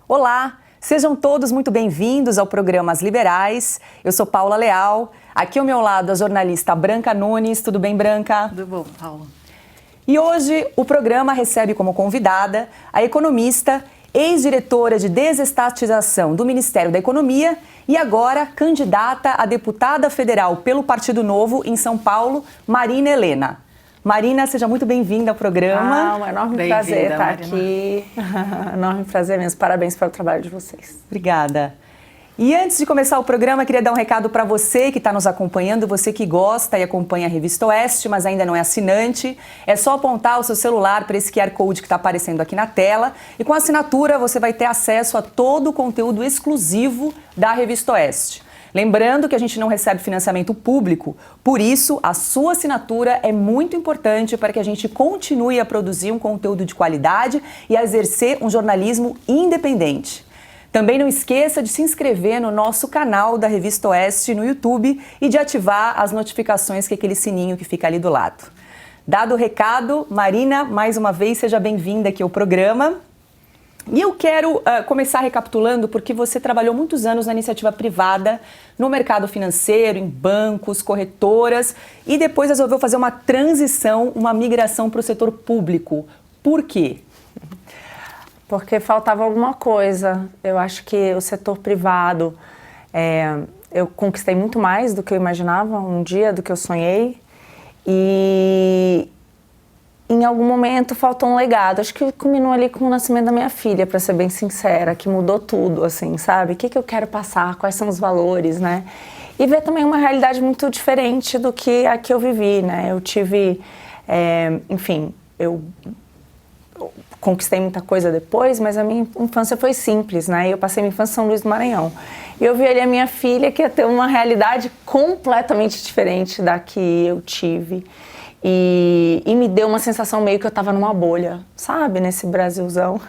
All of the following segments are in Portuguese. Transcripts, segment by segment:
Olá, sejam todos muito bem-vindos ao programa As Liberais. Eu sou Paula Leal, aqui ao meu lado a jornalista Branca Nunes. Tudo bem, Branca? Tudo bom, Paula. E hoje o programa recebe como convidada a economista, ex-diretora de desestatização do Ministério da Economia e agora candidata a deputada federal pelo Partido Novo em São Paulo, Marina Helena. Marina, seja muito bem-vinda ao programa. Um enorme prazer estar aqui. Enorme prazer mesmo. Parabéns pelo trabalho de vocês. Obrigada. E antes de começar o programa, queria dar um recado para você que está nos acompanhando, você que gosta e acompanha a Revista Oeste, mas ainda não é assinante. É só apontar o seu celular para esse QR Code que está aparecendo aqui na tela e com a assinatura você vai ter acesso a todo o conteúdo exclusivo da Revista Oeste. Lembrando que a gente não recebe financiamento público, por isso a sua assinatura é muito importante para que a gente continue a produzir um conteúdo de qualidade e a exercer um jornalismo independente. Também não esqueça de se inscrever no nosso canal da Revista Oeste no YouTube e de ativar as notificações, que é aquele sininho que fica ali do lado. Dado o recado, Marina, mais uma vez, seja bem-vinda aqui ao programa. E eu quero começar recapitulando porque você trabalhou muitos anos na iniciativa privada, no mercado financeiro, em bancos, corretoras e depois resolveu fazer uma transição, uma migração para o setor público. Por quê? Porque faltava alguma coisa. Eu acho que o setor privado, eu conquistei muito mais do que eu imaginava um dia, do que eu sonhei. E em algum momento faltou um legado. Acho que culminou ali com o nascimento da minha filha, para ser bem sincera, que mudou tudo, assim, sabe? O que eu quero passar, quais são os valores, né? E ver também uma realidade muito diferente do que a que eu vivi, né? Eu tive, enfim, eu conquistei muita coisa depois, mas a minha infância foi simples, né? Eu passei minha infância em São Luís do Maranhão. E eu vi ali a minha filha que ia ter uma realidade completamente diferente da que eu tive. E me deu uma sensação meio que eu estava numa bolha, sabe? Nesse Brasilzão.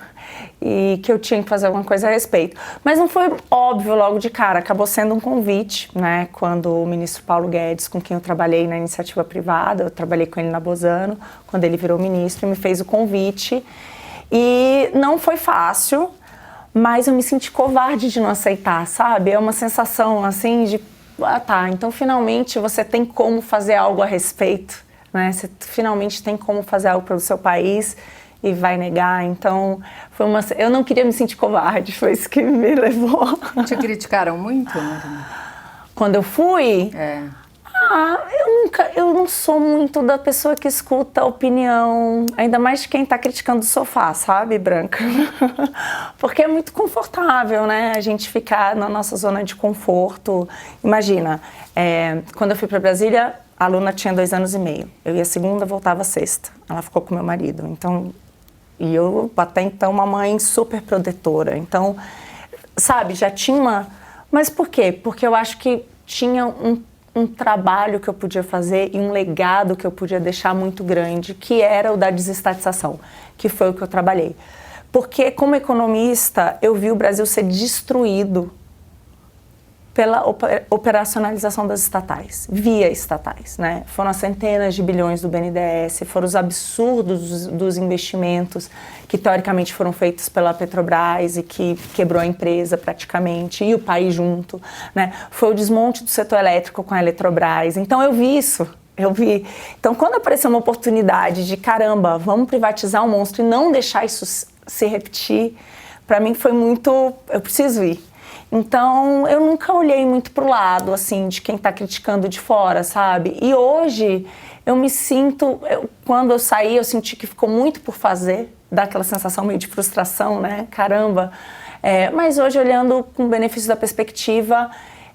E que eu tinha que fazer alguma coisa a respeito. Mas não foi óbvio logo de cara. Acabou sendo um convite, né? Quando o ministro Paulo Guedes, com quem eu trabalhei na iniciativa privada, eu trabalhei com ele na Bozano, quando ele virou ministro, me fez o convite. E não foi fácil, mas eu me senti covarde de não aceitar, sabe? É uma sensação assim de, tá, então finalmente você tem como fazer algo a respeito. Né? Você finalmente tem como fazer algo pelo seu país e vai negar. Então, eu não queria me sentir covarde, foi isso que me levou. Te criticaram muito, Marina? Quando eu fui? Eu não sou muito da pessoa que escuta a opinião, ainda mais de quem está criticando o sofá, sabe, Branca? Porque é muito confortável, né? A gente ficar na nossa zona de conforto. Imagina, quando eu fui para Brasília, a aluna tinha 2 anos e meio. Eu ia segunda, voltava sexta. Ela ficou com meu marido. Então, e eu até então uma mãe super protetora. Então, sabe, já tinha uma... Mas por quê? Porque eu acho que tinha um trabalho que eu podia fazer e um legado que eu podia deixar muito grande, que era o da desestatização, que foi o que eu trabalhei. Porque, como economista, eu vi o Brasil ser destruído pela operacionalização das estatais, via estatais, né? Foram as centenas de bilhões do BNDES, foram os absurdos dos investimentos que teoricamente foram feitos pela Petrobras e que quebrou a empresa praticamente, e o país junto, né? Foi o desmonte do setor elétrico com a Eletrobras. Então eu vi isso, Então quando apareceu uma oportunidade de, caramba, vamos privatizar o monstro e não deixar isso se repetir, para mim foi muito, eu preciso ir. Então, eu nunca olhei muito pro lado, assim, de quem tá criticando de fora, sabe? E hoje, eu me sinto... quando eu saí, eu senti que ficou muito por fazer, dá aquela sensação meio de frustração, né? Caramba! Mas hoje, olhando com o benefício da perspectiva,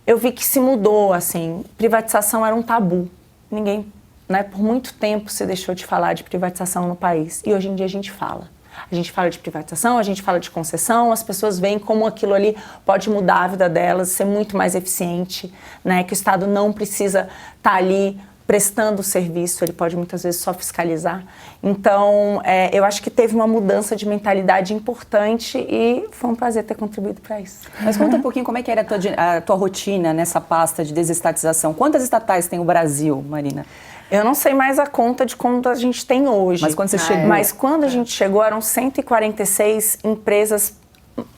eu vi que se mudou, assim. Privatização era um tabu. Ninguém, né? Por muito tempo se deixou de falar de privatização no país. E hoje em dia a gente fala. A gente fala de privatização, a gente fala de concessão, as pessoas veem como aquilo ali pode mudar a vida delas, ser muito mais eficiente, né? Que o Estado não precisa estar ali prestando o serviço, ele pode muitas vezes só fiscalizar. Então, eu acho que teve uma mudança de mentalidade importante e foi um prazer ter contribuído para isso. Mas conta um pouquinho como é que era a tua rotina nessa pasta de desestatização. Quantas estatais tem o Brasil, Marina? Eu não sei mais a conta de quanto a gente tem hoje. Mas quando você chegou? Mas quando a gente chegou, eram 146 empresas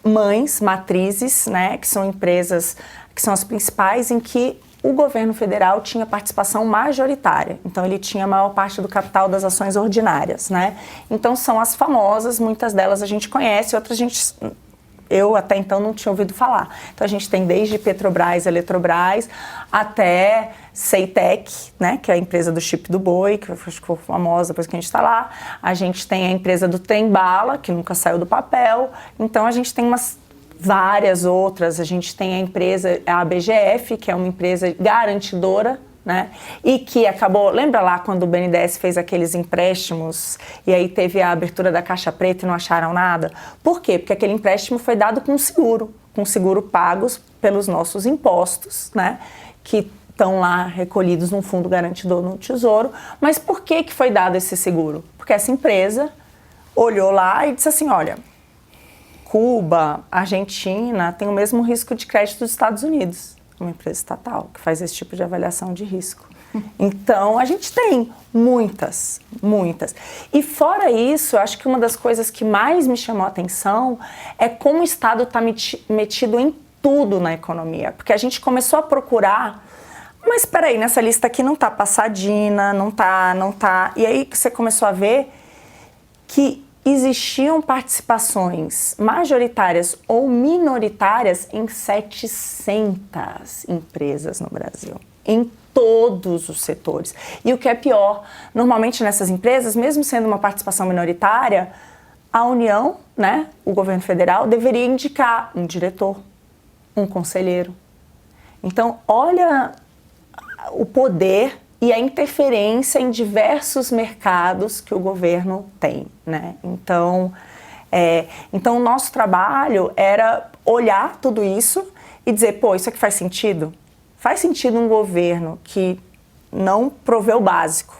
mães, matrizes, né? Que são empresas que são as principais em que o governo federal tinha participação majoritária. Então, ele tinha a maior parte do capital das ações ordinárias, né? Então, são as famosas, muitas delas a gente conhece, outras eu até então não tinha ouvido falar. Então, a gente tem desde Petrobras, Eletrobras, até Ceitec, né, que é a empresa do chip do boi, que ficou famosa depois que a gente está lá. A gente tem a empresa do Trem-Bala, que nunca saiu do papel. Então, a gente tem várias outras. A gente tem a empresa, a BGF, que é uma empresa garantidora, né? E que acabou, lembra lá quando o BNDES fez aqueles empréstimos e aí teve a abertura da caixa preta e não acharam nada? Por quê? Porque aquele empréstimo foi dado com seguro pagos pelos nossos impostos, né? Que estão lá recolhidos num fundo garantidor no Tesouro. Mas por que foi dado esse seguro? Porque essa empresa olhou lá e disse assim, olha, Cuba, Argentina, tem o mesmo risco de crédito dos Estados Unidos. Uma empresa estatal que faz esse tipo de avaliação de risco. Então, a gente tem muitas. E fora isso, eu acho que uma das coisas que mais me chamou a atenção é como o Estado está metido em tudo na economia. Porque a gente começou a procurar, mas espera aí, nessa lista aqui não está Passadina, não está. E aí você começou a ver que existiam participações majoritárias ou minoritárias em 700 empresas no Brasil, em todos os setores. E o que é pior, normalmente nessas empresas, mesmo sendo uma participação minoritária, a União, né, o governo federal, deveria indicar um diretor, um conselheiro. Então, olha o poder e a interferência em diversos mercados que o governo tem, né? Então, o nosso trabalho era olhar tudo isso e dizer, pô, isso aqui faz sentido? Faz sentido um governo que não provê o básico,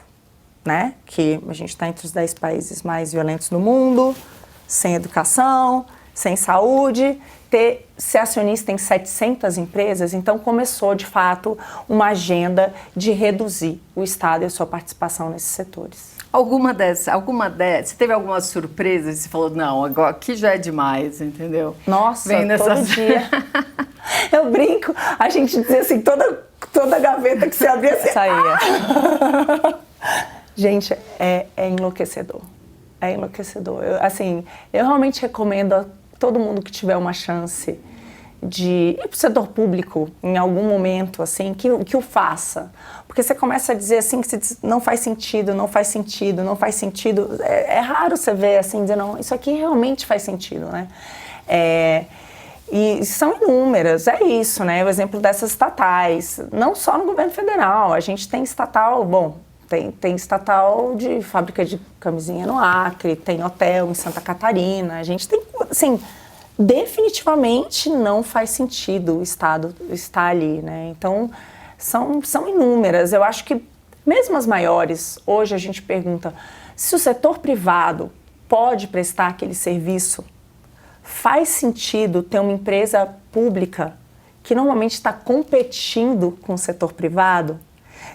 né? Que a gente está entre os 10 países mais violentos do mundo, sem educação, sem saúde, ser acionista em 700 empresas, então começou, de fato, uma agenda de reduzir o Estado e a sua participação nesses setores. Alguma dessas, você teve alguma surpresa e você falou, não, agora aqui já é demais, entendeu? Nossa, todo dia. Eu brinco, a gente dizia assim, toda gaveta que você abria, você saía. Gente, é enlouquecedor. É enlouquecedor. Eu realmente recomendo a todo mundo que tiver uma chance de ir para o setor público em algum momento, assim, que o faça. Porque você começa a dizer assim, que você diz, não faz sentido. É raro você ver assim, dizer, não, isso aqui realmente faz sentido, né? E são inúmeras, é isso, né? O exemplo dessas estatais, não só no governo federal, a gente tem estatal, tem estatal de fábrica de camisinha no Acre, tem hotel em Santa Catarina, a gente tem, assim, definitivamente não faz sentido o Estado estar ali, né? Então, são inúmeras. Eu acho que, mesmo as maiores, hoje a gente pergunta se o setor privado pode prestar aquele serviço, faz sentido ter uma empresa pública que normalmente está competindo com o setor privado?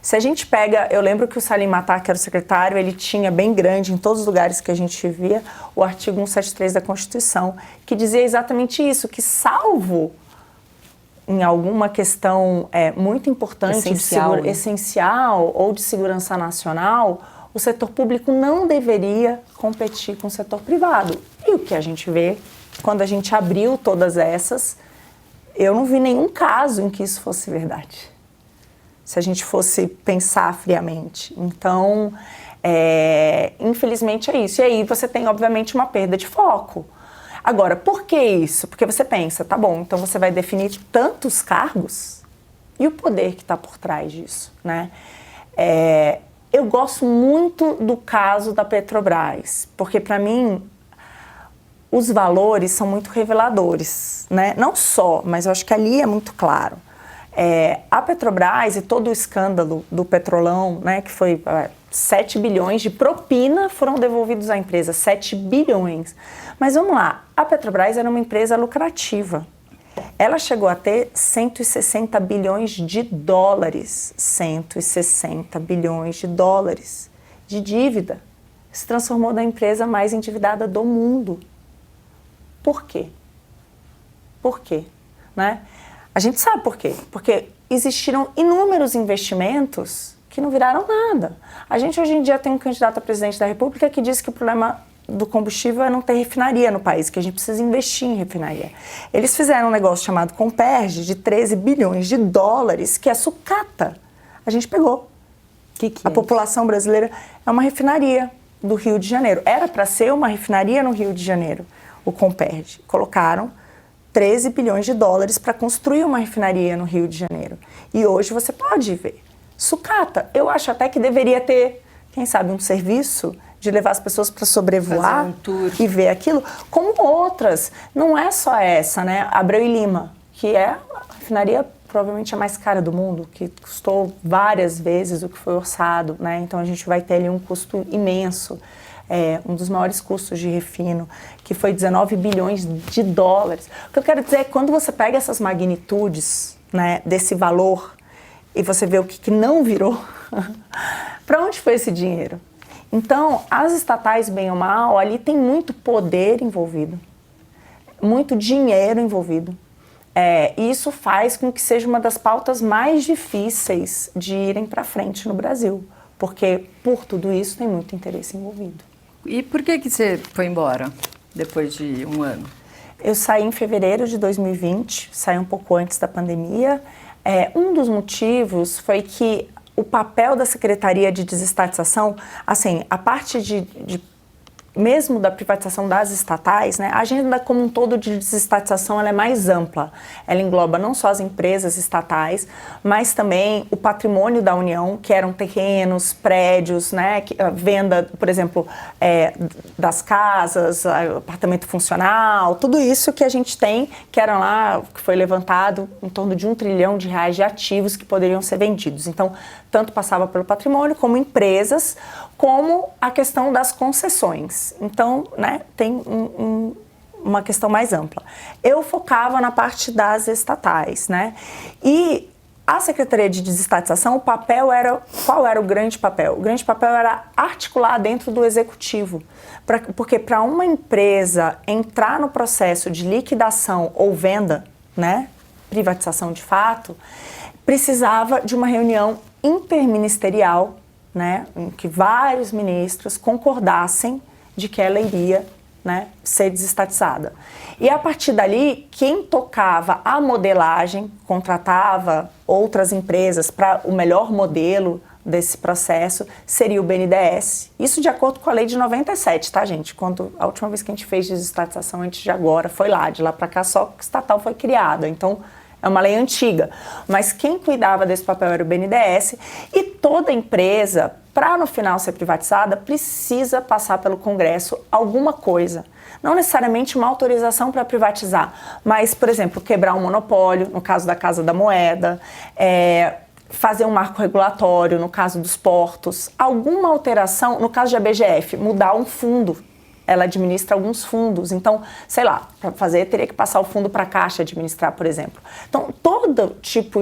Se a gente pega, eu lembro que o Salim Matar, que era o secretário, ele tinha bem grande em todos os lugares que a gente via o artigo 173 da Constituição, que dizia exatamente isso, que salvo em alguma questão muito importante, essencial ou de segurança nacional, o setor público não deveria competir com o setor privado. E o que a gente vê, quando a gente abriu todas essas, eu não vi nenhum caso em que isso fosse verdade. Se a gente fosse pensar friamente. Então, infelizmente é isso. E aí você tem, obviamente, uma perda de foco. Agora, por que isso? Porque você pensa, tá bom, então você vai definir tantos cargos e o poder que está por trás disso, né? Eu gosto muito do caso da Petrobras, porque para mim os valores são muito reveladores, né? Não só, mas eu acho que ali é muito claro. A Petrobras e todo o escândalo do Petrolão, né, que foi 7 bilhões de propina foram devolvidos à empresa, 7 bilhões. Mas vamos lá, a Petrobras era uma empresa lucrativa. Ela chegou a ter 160 bilhões de dólares, 160 bilhões de dólares de dívida. Se transformou na empresa mais endividada do mundo. Por quê? Por quê? Né? A gente sabe por quê. Porque existiram inúmeros investimentos que não viraram nada. A gente hoje em dia tem um candidato a presidente da República que diz que o problema do combustível é não ter refinaria no país, que a gente precisa investir em refinaria. Eles fizeram um negócio chamado Comperj de 13 bilhões de dólares, que é sucata. A gente pegou. Que a população brasileira é uma refinaria do Rio de Janeiro. Era para ser uma refinaria no Rio de Janeiro, o Comperj. Colocaram 13 bilhões de dólares para construir uma refinaria no Rio de Janeiro. E hoje você pode ver. Sucata. Eu acho até que deveria ter, quem sabe, um serviço de levar as pessoas para sobrevoar e ver aquilo, como outras. Não é só essa, né? Abreu e Lima, que é a refinaria provavelmente a mais cara do mundo, que custou várias vezes o que foi orçado, né? Então a gente vai ter ali um custo imenso, um dos maiores custos de refino, que foi 19 bilhões de dólares. O que eu quero dizer é que quando você pega essas magnitudes, né, desse valor e você vê o que não virou, para onde foi esse dinheiro? Então, as estatais, bem ou mal, ali tem muito poder envolvido, muito dinheiro envolvido. E isso faz com que seja uma das pautas mais difíceis de irem para frente no Brasil, porque por tudo isso tem muito interesse envolvido. E por que você foi embora depois de um ano? Eu saí em fevereiro de 2020, saí um pouco antes da pandemia. Um dos motivos foi que o papel da Secretaria de Desestatização, assim, a parte mesmo da privatização das estatais, né, a agenda como um todo de desestatização ela é mais ampla. Ela engloba não só as empresas estatais, mas também o patrimônio da União, que eram terrenos, prédios, né, a venda, por exemplo, das casas, apartamento funcional, tudo isso que a gente tem, que era lá, que foi levantado em torno de R$1 trilhão de ativos que poderiam ser vendidos. Então, tanto passava pelo patrimônio, como empresas, como a questão das concessões. Então, né, tem uma questão mais ampla. Eu focava na parte das estatais, né? E a Secretaria de Desestatização, qual era o grande papel? O grande papel era articular dentro do Executivo. Porque para uma empresa entrar no processo de liquidação ou venda, né, privatização de fato, precisava de uma reunião interministerial, né, em que vários ministros concordassem de que ela iria, né, ser desestatizada. E a partir dali, quem tocava a modelagem, contratava outras empresas para o melhor modelo desse processo, seria o BNDES. Isso de acordo com a lei de 97, tá, gente? Quando a última vez que a gente fez desestatização antes de agora, foi lá, de lá para cá só que estatal foi criada. Então, é uma lei antiga, mas quem cuidava desse papel era o BNDES e toda empresa, para no final ser privatizada, precisa passar pelo Congresso alguma coisa. Não necessariamente uma autorização para privatizar, mas, por exemplo, quebrar um monopólio, no caso da Casa da Moeda, fazer um marco regulatório, no caso dos portos, alguma alteração, no caso de ABGF, mudar um fundo. Ela administra alguns fundos, então, sei lá, para fazer teria que passar o fundo para a Caixa administrar, por exemplo. Então, todo tipo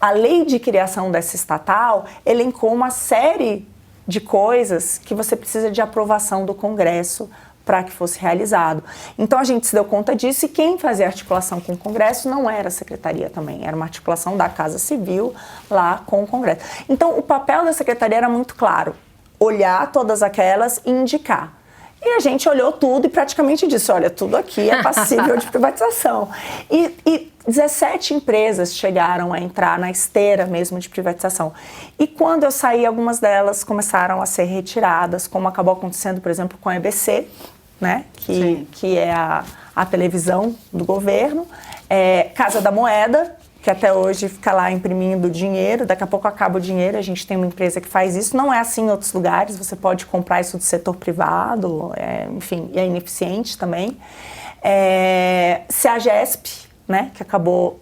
a lei de criação dessa estatal elencou uma série de coisas que você precisa de aprovação do Congresso para que fosse realizado. Então, a gente se deu conta disso e quem fazia articulação com o Congresso não era a Secretaria também, era uma articulação da Casa Civil lá com o Congresso. Então, o papel da Secretaria era muito claro, olhar todas aquelas e indicar. E a gente olhou tudo e praticamente disse, olha, tudo aqui é passível de privatização. E 17 empresas chegaram a entrar na esteira mesmo de privatização. E quando eu saí, algumas delas começaram a ser retiradas, como acabou acontecendo, por exemplo, com a EBC, né, que é a televisão do governo, Casa da Moeda, que até hoje fica lá imprimindo dinheiro, daqui a pouco acaba o dinheiro, a gente tem uma empresa que faz isso, não é assim em outros lugares, você pode comprar isso do setor privado, enfim, e é ineficiente também. CEAGESP, né, que acabou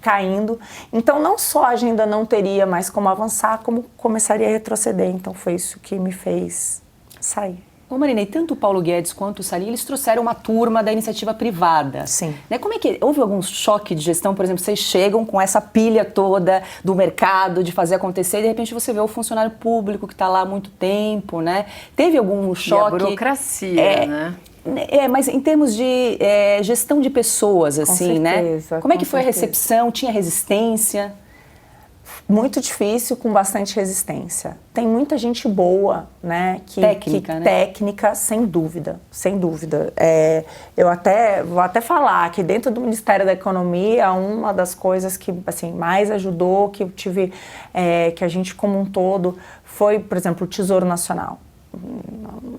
caindo. Então, não só a agenda não teria mais como avançar, como começaria a retroceder. Então, foi isso que me fez sair. Ô Marina, e tanto o Paulo Guedes quanto o Salih, eles trouxeram uma turma da iniciativa privada. Sim. Né? Como é que houve algum choque de gestão? Por exemplo, vocês chegam com essa pilha toda do mercado, de fazer acontecer, e de repente você vê o funcionário público que está lá há muito tempo, né? Teve algum choque? E a burocracia, né? Mas em termos de gestão de pessoas, assim, certeza, né? Como é que foi a certeza. recepção? Tinha resistência? Muito difícil, com bastante resistência. Tem muita gente boa, né? Técnica, né? Técnica, sem dúvida, sem dúvida. Eu vou até falar que dentro do Ministério da Economia, uma das coisas que assim, mais ajudou, que eu tive, que a gente como um todo, foi, por exemplo, o Tesouro Nacional.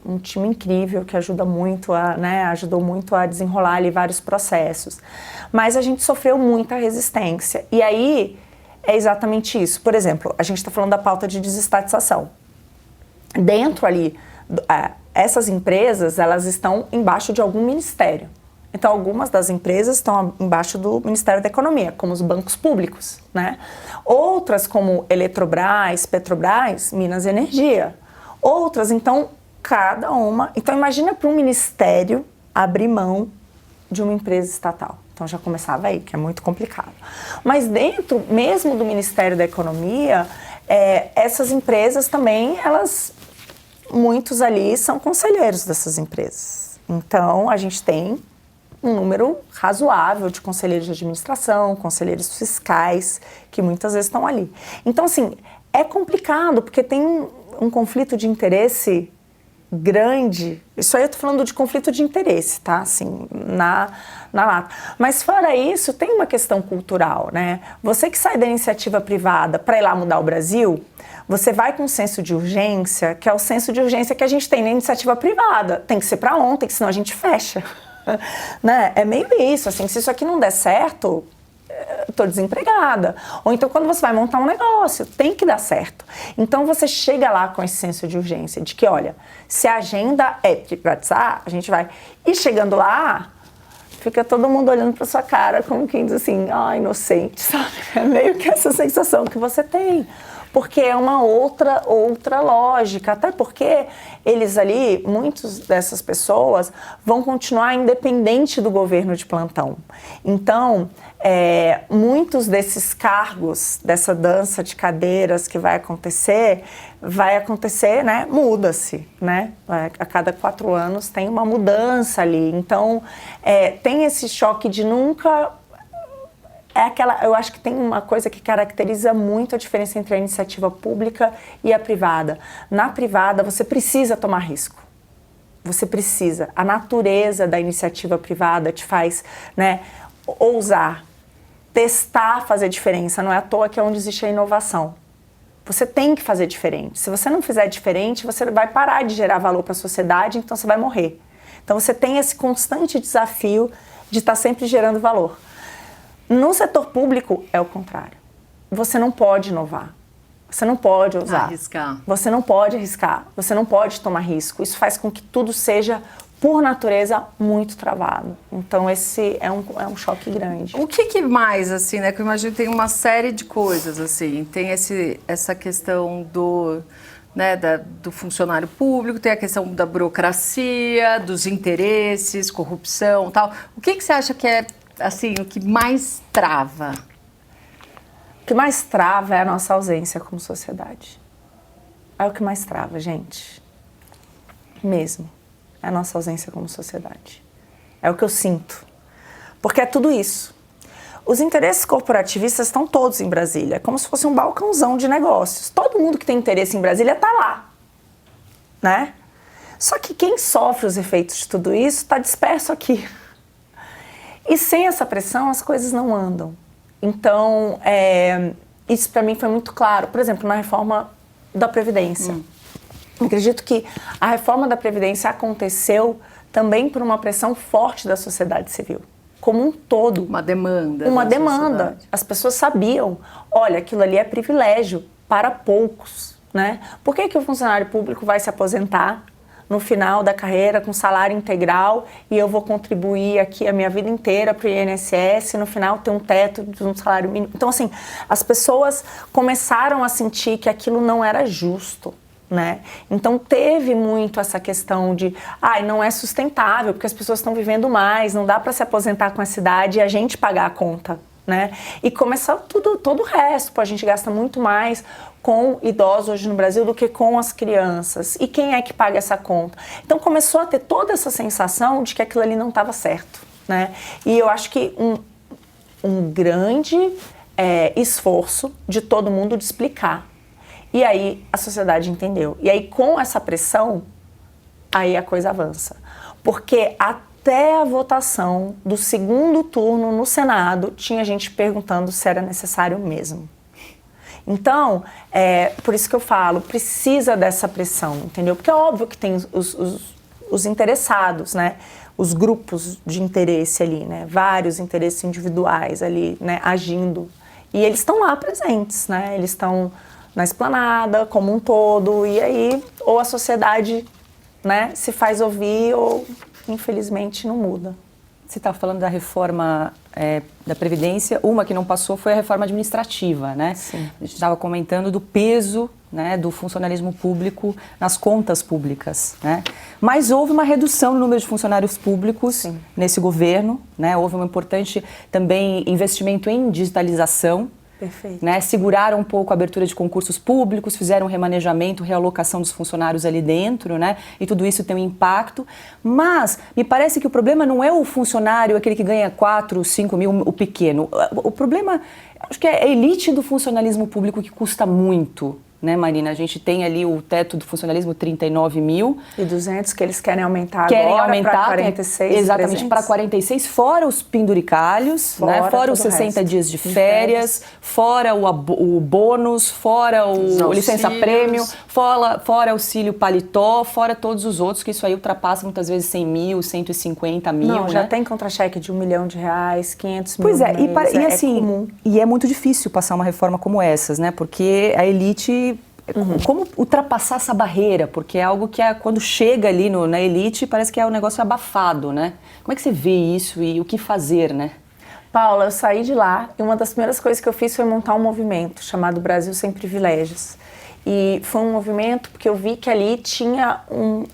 Um time incrível que ajuda muito ajudou muito a desenrolar ali vários processos. Mas a gente sofreu muita resistência. E aí, é exatamente isso. Por exemplo, a gente está falando da pauta de desestatização. Dentro ali, essas empresas, elas estão embaixo de algum ministério. Então, algumas das empresas estão embaixo do Ministério da Economia, como os bancos públicos, né? Outras, como Eletrobras, Petrobras, Minas e Energia. Outras, então, cada uma... Então, imagina para um ministério abrir mão de uma empresa estatal. Então, já começava aí, que é muito complicado. Mas dentro mesmo do Ministério da Economia, essas empresas também, muitos ali são conselheiros dessas empresas. Então, a gente tem um número razoável de conselheiros de administração, conselheiros fiscais, que muitas vezes estão ali. Então, assim, é complicado, porque tem um conflito de interesse grande. Isso aí eu tô falando de conflito de interesse, tá? Assim, na lata. Mas fora isso, tem uma questão cultural, né? Você que sai da iniciativa privada para ir lá mudar o Brasil, você vai com um senso de urgência, que é o senso de urgência que a gente tem na iniciativa privada. Tem que ser para ontem, que senão a gente fecha. Né? É meio isso, assim, se isso aqui não der certo, estou desempregada. Ou então quando você vai montar um negócio, tem que dar certo. Então você chega lá com esse senso de urgência, de que olha, se a agenda é privatizar, a gente vai. E chegando lá, fica todo mundo olhando para sua cara como quem diz assim, inocente, sabe? É meio que essa sensação que você tem. Porque é uma outra lógica, até porque eles ali, muitas dessas pessoas, vão continuar independente do governo de plantão. Então, muitos desses cargos, dessa dança de cadeiras que vai acontecer, né, muda-se, né? A cada 4 anos tem uma mudança ali. Então, tem esse choque de nunca... eu acho que tem uma coisa que caracteriza muito a diferença entre a iniciativa pública e a privada. Na privada, você precisa tomar risco. Você precisa. A natureza da iniciativa privada te faz, né, ousar, testar, fazer diferença. Não é à toa que é onde existe a inovação. Você tem que fazer diferente. Se você não fizer diferente, você vai parar de gerar valor para a sociedade, então você vai morrer. Então você tem esse constante desafio de estar sempre gerando valor. No setor público, é o contrário. Você não pode inovar. Você não pode ousar. Arriscar. Você não pode arriscar. Você não pode tomar risco. Isso faz com que tudo seja, por natureza, muito travado. Então, esse é um choque grande. O que mais, assim, né? Que eu imagino que tem uma série de coisas, assim. Tem essa questão do funcionário público, tem a questão da burocracia, dos interesses, corrupção e tal. O que você acha que é, assim, o que mais trava? O que mais trava é a nossa ausência como sociedade. É o que mais trava, gente. Mesmo. É a nossa ausência como sociedade. É o que eu sinto. Porque é tudo isso. Os interesses corporativistas estão todos em Brasília. É como se fosse um balcãozão de negócios. Todo mundo que tem interesse em Brasília está lá. Né? Só que quem sofre os efeitos de tudo isso está disperso aqui. E sem essa pressão, as coisas não andam. Então, isso para mim foi muito claro. Por exemplo, na reforma da Previdência. Eu acredito que a reforma da Previdência aconteceu também por uma pressão forte da sociedade civil. como um todo. Uma demanda. Uma da demanda. sociedade. As pessoas sabiam, olha, aquilo ali é privilégio para poucos, né? Por que que o funcionário público vai se aposentar no final da carreira com salário integral e eu vou contribuir aqui a minha vida inteira para o INSS, no final ter um teto de um salário mínimo? Então, assim, as pessoas começaram a sentir que aquilo não era justo, né? Então teve muito essa questão de, não é sustentável, porque as pessoas estão vivendo mais, não dá para se aposentar com essa idade e a gente pagar a conta, né? E começou todo o resto, a gente gasta muito mais com idosos hoje no Brasil do que com as crianças. E quem é que paga essa conta? Então começou a ter toda essa sensação de que aquilo ali não estava certo, né? E eu acho que um grande esforço de todo mundo de explicar. E aí a sociedade entendeu. E aí com essa pressão, aí a coisa avança. Porque até a votação do segundo turno no Senado, tinha gente perguntando se era necessário mesmo. Então, por isso que eu falo, precisa dessa pressão, entendeu? Porque é óbvio que tem os interessados, né? Os grupos de interesse ali, né? Vários interesses individuais ali, né? Agindo. E eles estão lá presentes, né? Eles estão na esplanada como um todo, e aí ou a sociedade, né, se faz ouvir ou, infelizmente, não muda. Você estava falando da reforma da Previdência, uma que não passou foi a reforma administrativa, né? Sim. A gente estava comentando do peso, né, do funcionalismo público nas contas públicas, né? Mas houve uma redução no número de funcionários públicos Sim. nesse governo, né? Houve um importante também investimento em digitalização. Perfeito. Né, seguraram um pouco a abertura de concursos públicos, fizeram um remanejamento, realocação dos funcionários ali dentro, né, e tudo isso tem um impacto. Mas me parece que o problema não é o funcionário, aquele que ganha 4, 5 mil, o pequeno. O problema, acho que é a elite do funcionalismo público que custa muito. Né, Marina? A gente tem ali o teto do funcionalismo, 39 mil. E 200 que eles querem aumentar agora para 46. Exatamente, para 46, fora os penduricalhos, fora os 60 dias de férias, fora o bônus, fora o licença-prêmio, fora auxílio paletó, fora todos os outros, que isso aí ultrapassa muitas vezes 100 mil, 150 mil. Não, já né? tem contra-cheque de R$1 milhão, 500 mil. Pois é, mês, e assim, comum. E é muito difícil passar uma reforma como essas, né? Porque a elite... Como ultrapassar essa barreira? Porque é algo que quando chega ali na elite, parece que é um negócio abafado, né? Como é que você vê isso e o que fazer, né? Paula, eu saí de lá e uma das primeiras coisas que eu fiz foi montar um movimento chamado Brasil Sem Privilégios. E foi um movimento porque eu vi que ali tinha um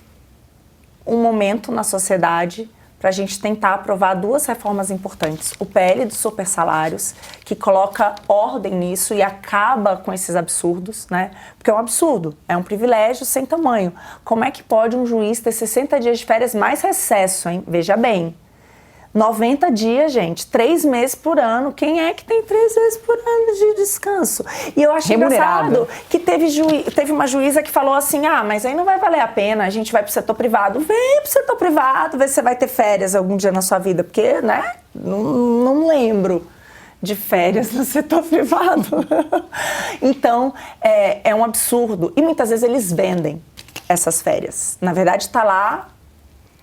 momento na sociedade para a gente tentar aprovar 2 reformas importantes. O PL dos supersalários, que coloca ordem nisso e acaba com esses absurdos, né? Porque é um absurdo, é um privilégio sem tamanho. Como é que pode um juiz ter 60 dias de férias mais recesso, hein? Veja bem. 90 dias, gente, 3 meses por ano. Quem é que tem 3 vezes por ano de descanso? E eu acho engraçado que teve uma juíza que falou assim, mas aí não vai valer a pena, a gente vai pro setor privado. Vem pro setor privado, ver se você vai ter férias algum dia na sua vida, porque, né, não lembro de férias no setor privado. Então, é um absurdo. E muitas vezes eles vendem essas férias. Na verdade, está lá,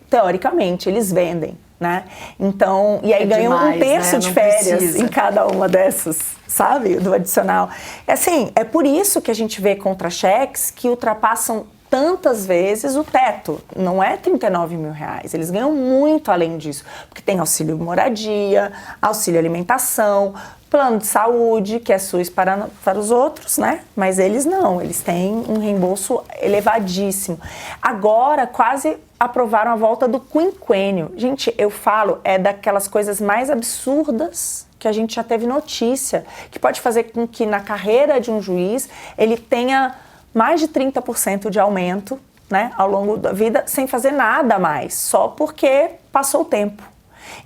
teoricamente, eles vendem. Né? Então, e aí ganham demais, 1/3 né? de Não férias precisa. em cada uma dessas, sabe? Do adicional. Assim, é por isso que a gente vê contra-cheques que ultrapassam tantas vezes o teto. Não é 39 mil reais, eles ganham muito além disso. Porque tem auxílio moradia, auxílio alimentação, plano de saúde, que é SUS para os outros, né? Mas eles não, eles têm um reembolso elevadíssimo. Agora, quase aprovaram a volta do quinquênio. Gente, eu falo, é daquelas coisas mais absurdas que a gente já teve notícia, que pode fazer com que na carreira de um juiz ele tenha mais de 30% de aumento, né, ao longo da vida, sem fazer nada mais, só porque passou o tempo.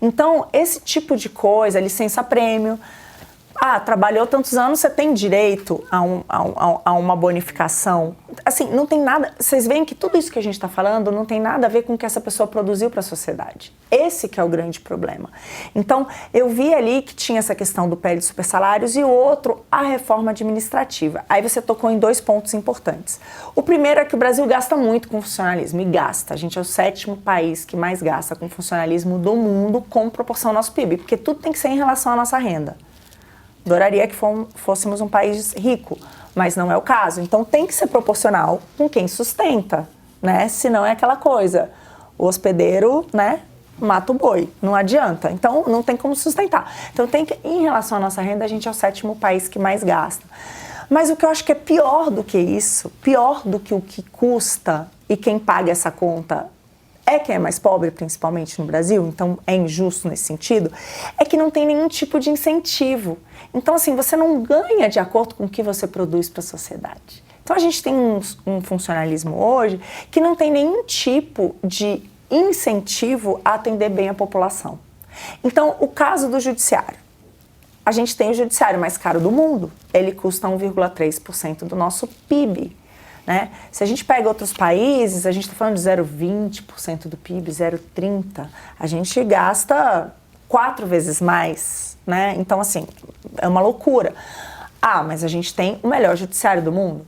Então, esse tipo de coisa, licença-prêmio, trabalhou tantos anos, você tem direito a uma bonificação. Assim, não tem nada... Vocês veem que tudo isso que a gente está falando não tem nada a ver com o que essa pessoa produziu para a sociedade. Esse que é o grande problema. Então, eu vi ali que tinha essa questão do PL de supersalários e o outro, a reforma administrativa. Aí você tocou em 2 pontos importantes. O primeiro é que o Brasil gasta muito com funcionalismo, e gasta. A gente é o 7º país que mais gasta com funcionalismo do mundo com proporção ao nosso PIB, porque tudo tem que ser em relação à nossa renda. Adoraria que fôssemos um país rico, mas não é o caso. Então tem que ser proporcional com quem sustenta, né? Senão é aquela coisa, o hospedeiro, né, mata o boi, não adianta. Então não tem como sustentar. Então tem que, em relação à nossa renda, a gente é o 7º país que mais gasta. Mas o que eu acho que é pior do que isso, pior do que o que custa e quem paga essa conta é quem é mais pobre, principalmente no Brasil, então é injusto nesse sentido, é que não tem nenhum tipo de incentivo. Então, assim, você não ganha de acordo com o que você produz para a sociedade. Então, a gente tem um funcionalismo hoje que não tem nenhum tipo de incentivo a atender bem a população. Então, o caso do judiciário. A gente tem o judiciário mais caro do mundo, ele custa 1,3% do nosso PIB. Né? Se a gente pega outros países, a gente está falando de 0,20% do PIB, 0,30%. A gente gasta 4 vezes mais, né? Então, assim, é uma loucura. Mas a gente tem o melhor judiciário do mundo?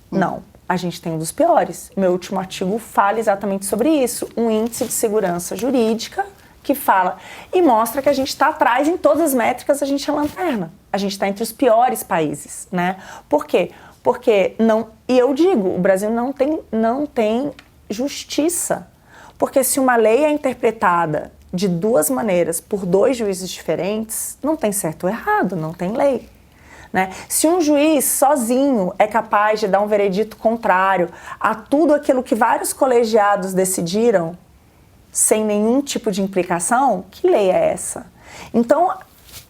Não, a gente tem um dos piores. Meu último artigo fala exatamente sobre isso. Um índice de segurança jurídica que fala e mostra que a gente está atrás em todas as métricas, a gente é lanterna. A gente está entre os piores países, né? Por quê? Porque não, e eu digo, o Brasil não tem justiça. Porque se uma lei é interpretada de 2 maneiras por 2 juízes diferentes, não tem certo ou errado, não tem lei. Né? Se um juiz sozinho é capaz de dar um veredito contrário a tudo aquilo que vários colegiados decidiram, sem nenhum tipo de implicação, que lei é essa? Então,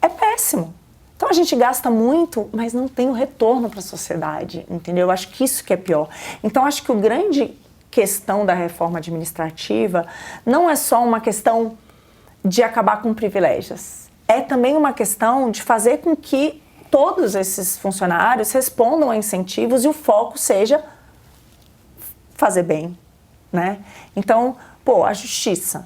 é péssimo. Então a gente gasta muito, mas não tem o retorno para a sociedade, entendeu? Eu acho que isso que é pior. Então acho que a grande questão da reforma administrativa não é só uma questão de acabar com privilégios. É também uma questão de fazer com que todos esses funcionários respondam a incentivos e o foco seja fazer bem, né? Então, a justiça.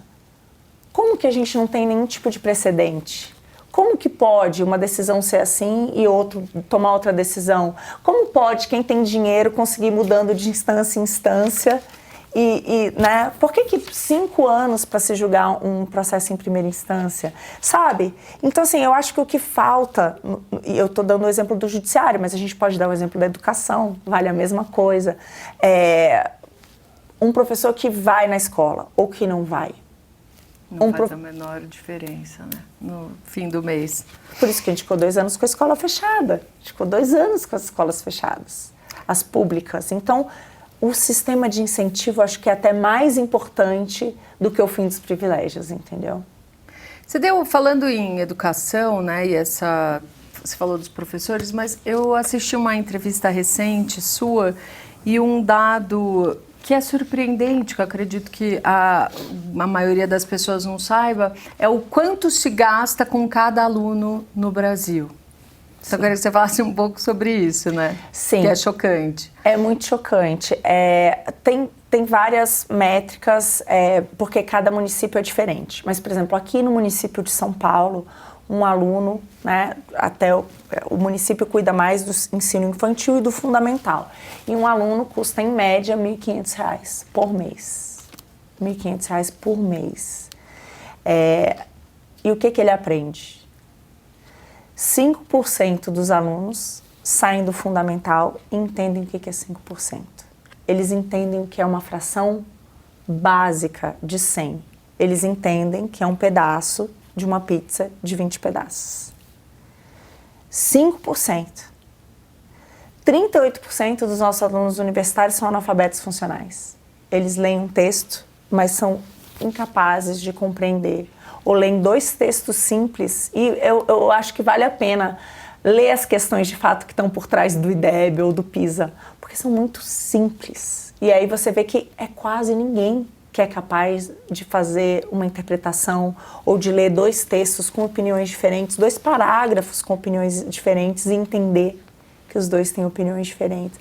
Como que a gente não tem nenhum tipo de precedente? Como que pode uma decisão ser assim e outro tomar outra decisão? Como pode quem tem dinheiro conseguir ir mudando de instância em instância? Né? Por que 5 anos para se julgar um processo em primeira instância? Sabe? Então, assim, eu acho que o que falta, e eu estou dando o exemplo do judiciário, mas a gente pode dar o exemplo da educação, vale a mesma coisa. Um professor que vai na escola ou que não vai. Não faz a menor diferença, né? No fim do mês. Por isso que a gente ficou 2 anos com a escola fechada. A gente ficou 2 anos com as escolas fechadas, as públicas. Então, o sistema de incentivo acho que é até mais importante do que o fim dos privilégios, entendeu? Você falando em educação, né? Você falou dos professores, mas eu assisti uma entrevista recente sua e um dado que é surpreendente, que eu acredito que a maioria das pessoas não saiba, é o quanto se gasta com cada aluno no Brasil. Então, eu queria que você falasse um pouco sobre isso, né? Sim. Que é chocante. É muito chocante. Tem várias métricas, porque cada município é diferente. Mas, por exemplo, aqui no município de São Paulo, um aluno, né, até o município cuida mais do ensino infantil e do fundamental. E um aluno custa, em média, R$ 1.500 por mês. R$ 1.500 por mês. E o que ele aprende? 5% dos alunos saem do fundamental e entendem o que é 5%. Eles entendem o que é uma fração básica de 100. Eles entendem que é um pedaço de uma pizza de 20 pedaços. 5%. 38% dos nossos alunos universitários são analfabetos funcionais. Eles leem um texto, mas são incapazes de compreender. Ou leem 2 textos simples, e eu acho que vale a pena ler as questões de fato que estão por trás do IDEB ou do PISA, porque são muito simples. E aí você vê que é quase ninguém que é capaz de fazer uma interpretação ou de ler 2 textos com opiniões diferentes, 2 parágrafos com opiniões diferentes e entender que os 2 têm opiniões diferentes.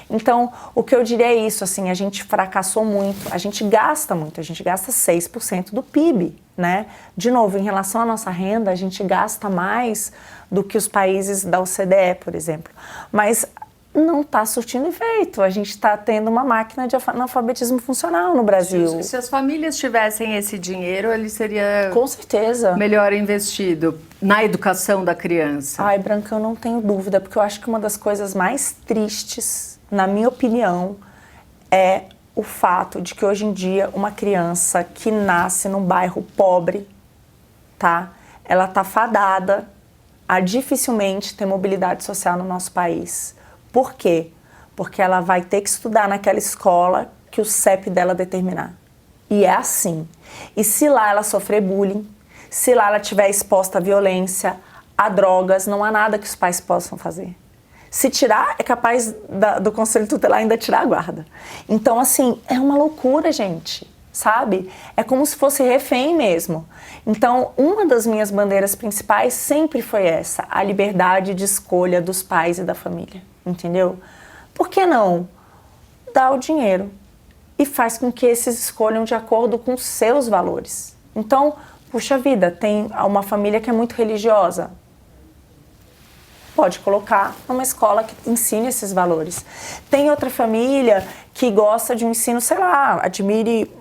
Então, o que eu diria é isso, assim, a gente fracassou muito, a gente gasta muito, a gente gasta 6% do PIB, né? De novo, em relação à nossa renda, a gente gasta mais do que os países da OCDE, por exemplo. Mas não está surtindo efeito. A gente está tendo uma máquina de analfabetismo funcional no Brasil. Se as famílias tivessem esse dinheiro, ele seria com certeza melhor investido na educação da criança. Ai, Branca, eu não tenho dúvida, porque eu acho que uma das coisas mais tristes, na minha opinião, é o fato de que hoje em dia uma criança que nasce num bairro pobre, tá? Ela tá fadada a dificilmente ter mobilidade social no nosso país. Por quê? Porque ela vai ter que estudar naquela escola que o CEP dela determinar. E é assim. E se lá ela sofrer bullying, se lá ela estiver exposta à violência, a drogas, não há nada que os pais possam fazer. Se tirar, é capaz do Conselho Tutelar ainda tirar a guarda. Então, assim, é uma loucura, gente, sabe? É como se fosse refém mesmo. Então, uma das minhas bandeiras principais sempre foi essa, a liberdade de escolha dos pais e da família. Entendeu? Por que não? Dá o dinheiro e faz com que esses escolham de acordo com seus valores. Então, puxa vida, tem uma família que é muito religiosa. Pode colocar numa escola que ensine esses valores. Tem outra família que gosta de um ensino, sei lá, admire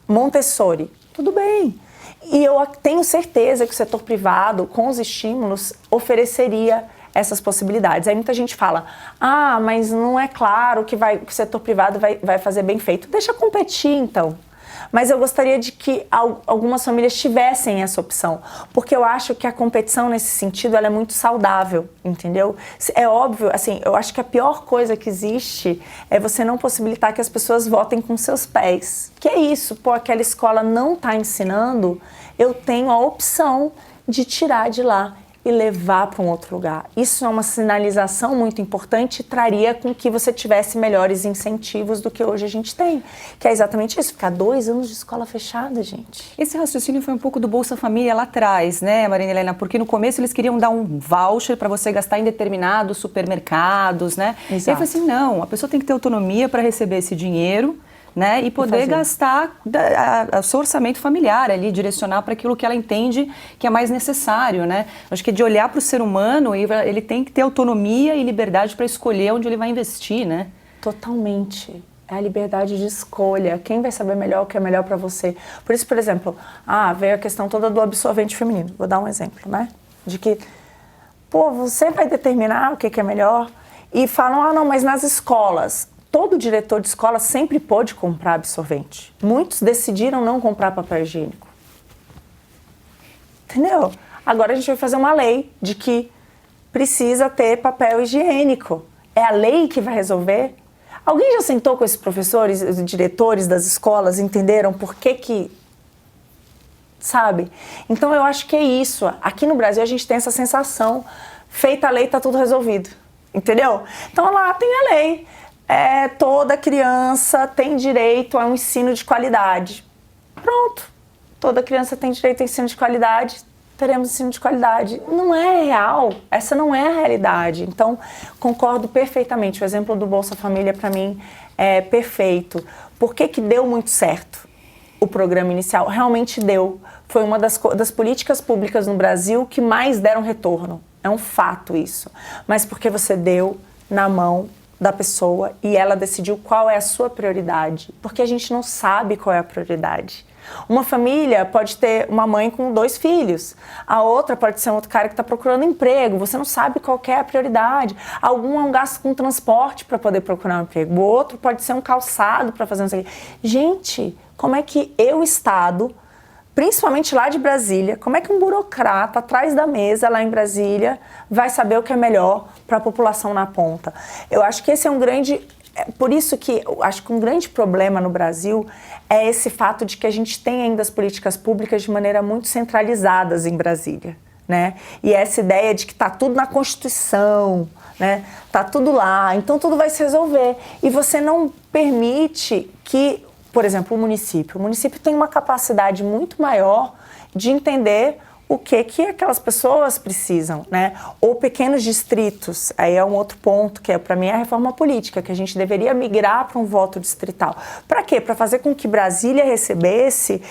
Montessori. Tudo bem. E eu tenho certeza que o setor privado, com os estímulos, ofereceria essas possibilidades. Aí muita gente fala, mas não é claro que o setor privado vai fazer bem feito. Deixa competir, então. Mas eu gostaria de que algumas famílias tivessem essa opção, porque eu acho que a competição nesse sentido ela é muito saudável, entendeu? É óbvio, assim, eu acho que a pior coisa que existe é você não possibilitar que as pessoas votem com seus pés. Que é isso, aquela escola não está ensinando, eu tenho a opção de tirar de lá e levar para um outro lugar. Isso é uma sinalização muito importante e traria com que você tivesse melhores incentivos do que hoje a gente tem. Que é exatamente isso, ficar 2 anos de escola fechada, gente. Esse raciocínio foi um pouco do Bolsa Família lá atrás, né, Maria Helena? Porque no começo eles queriam dar um voucher para você gastar em determinados supermercados, né? Exato. E aí foi assim, não, a pessoa tem que ter autonomia para receber esse dinheiro, né, e poder gastar o seu orçamento familiar ali, direcionar para aquilo que ela entende que é mais necessário, né? Acho que de olhar para o ser humano, ele tem que ter autonomia e liberdade para escolher onde ele vai investir, né? Totalmente. É a liberdade de escolha. Quem vai saber melhor o que é melhor para você? Por isso, por exemplo, veio a questão toda do absorvente feminino. Vou dar um exemplo, né? De que, você vai determinar o que é melhor. E falam, não, mas nas escolas... Todo diretor de escola sempre pôde comprar absorvente. Muitos decidiram não comprar papel higiênico. Entendeu? Agora a gente vai fazer uma lei de que precisa ter papel higiênico. É a lei que vai resolver? Alguém já sentou com esses professores, os diretores das escolas, entenderam por que... Sabe? Então eu acho que é isso. Aqui no Brasil a gente tem essa sensação, feita a lei, tá tudo resolvido. Entendeu? Então lá tem a lei. Toda criança tem direito a um ensino de qualidade. Pronto. Toda criança tem direito a ensino de qualidade, teremos ensino de qualidade. Não é real. Essa não é a realidade. Então, concordo perfeitamente. O exemplo do Bolsa Família, para mim, é perfeito. Por que deu muito certo o programa inicial? Realmente deu. Foi uma das políticas públicas no Brasil que mais deram retorno. É um fato isso. Mas porque você deu na mão da pessoa e ela decidiu qual é a sua prioridade, porque a gente não sabe qual é a prioridade. Uma família pode ter uma mãe com 2 filhos, a outra pode ser um outro cara que está procurando emprego, você não sabe qual é a prioridade. Algum é um gasto com transporte para poder procurar um emprego, o outro pode ser um calçado para fazer um... Gente, como é que o Estado, principalmente lá de Brasília, como é que um burocrata atrás da mesa lá em Brasília vai saber o que é melhor para a população na ponta? Eu acho que esse é um grande... Por isso que eu acho que um grande problema no Brasil é esse fato de que a gente tem ainda as políticas públicas de maneira muito centralizadas em Brasília, né? E essa ideia de que está tudo na Constituição, né? Tá tudo lá, então tudo vai se resolver. E você não permite que por exemplo, o município tem uma capacidade muito maior de entender o que aquelas pessoas precisam, né? Ou pequenos distritos, aí é um outro ponto, que para mim é a reforma política, que a gente deveria migrar para um voto distrital. Para quê? Para fazer com que Brasília recebesse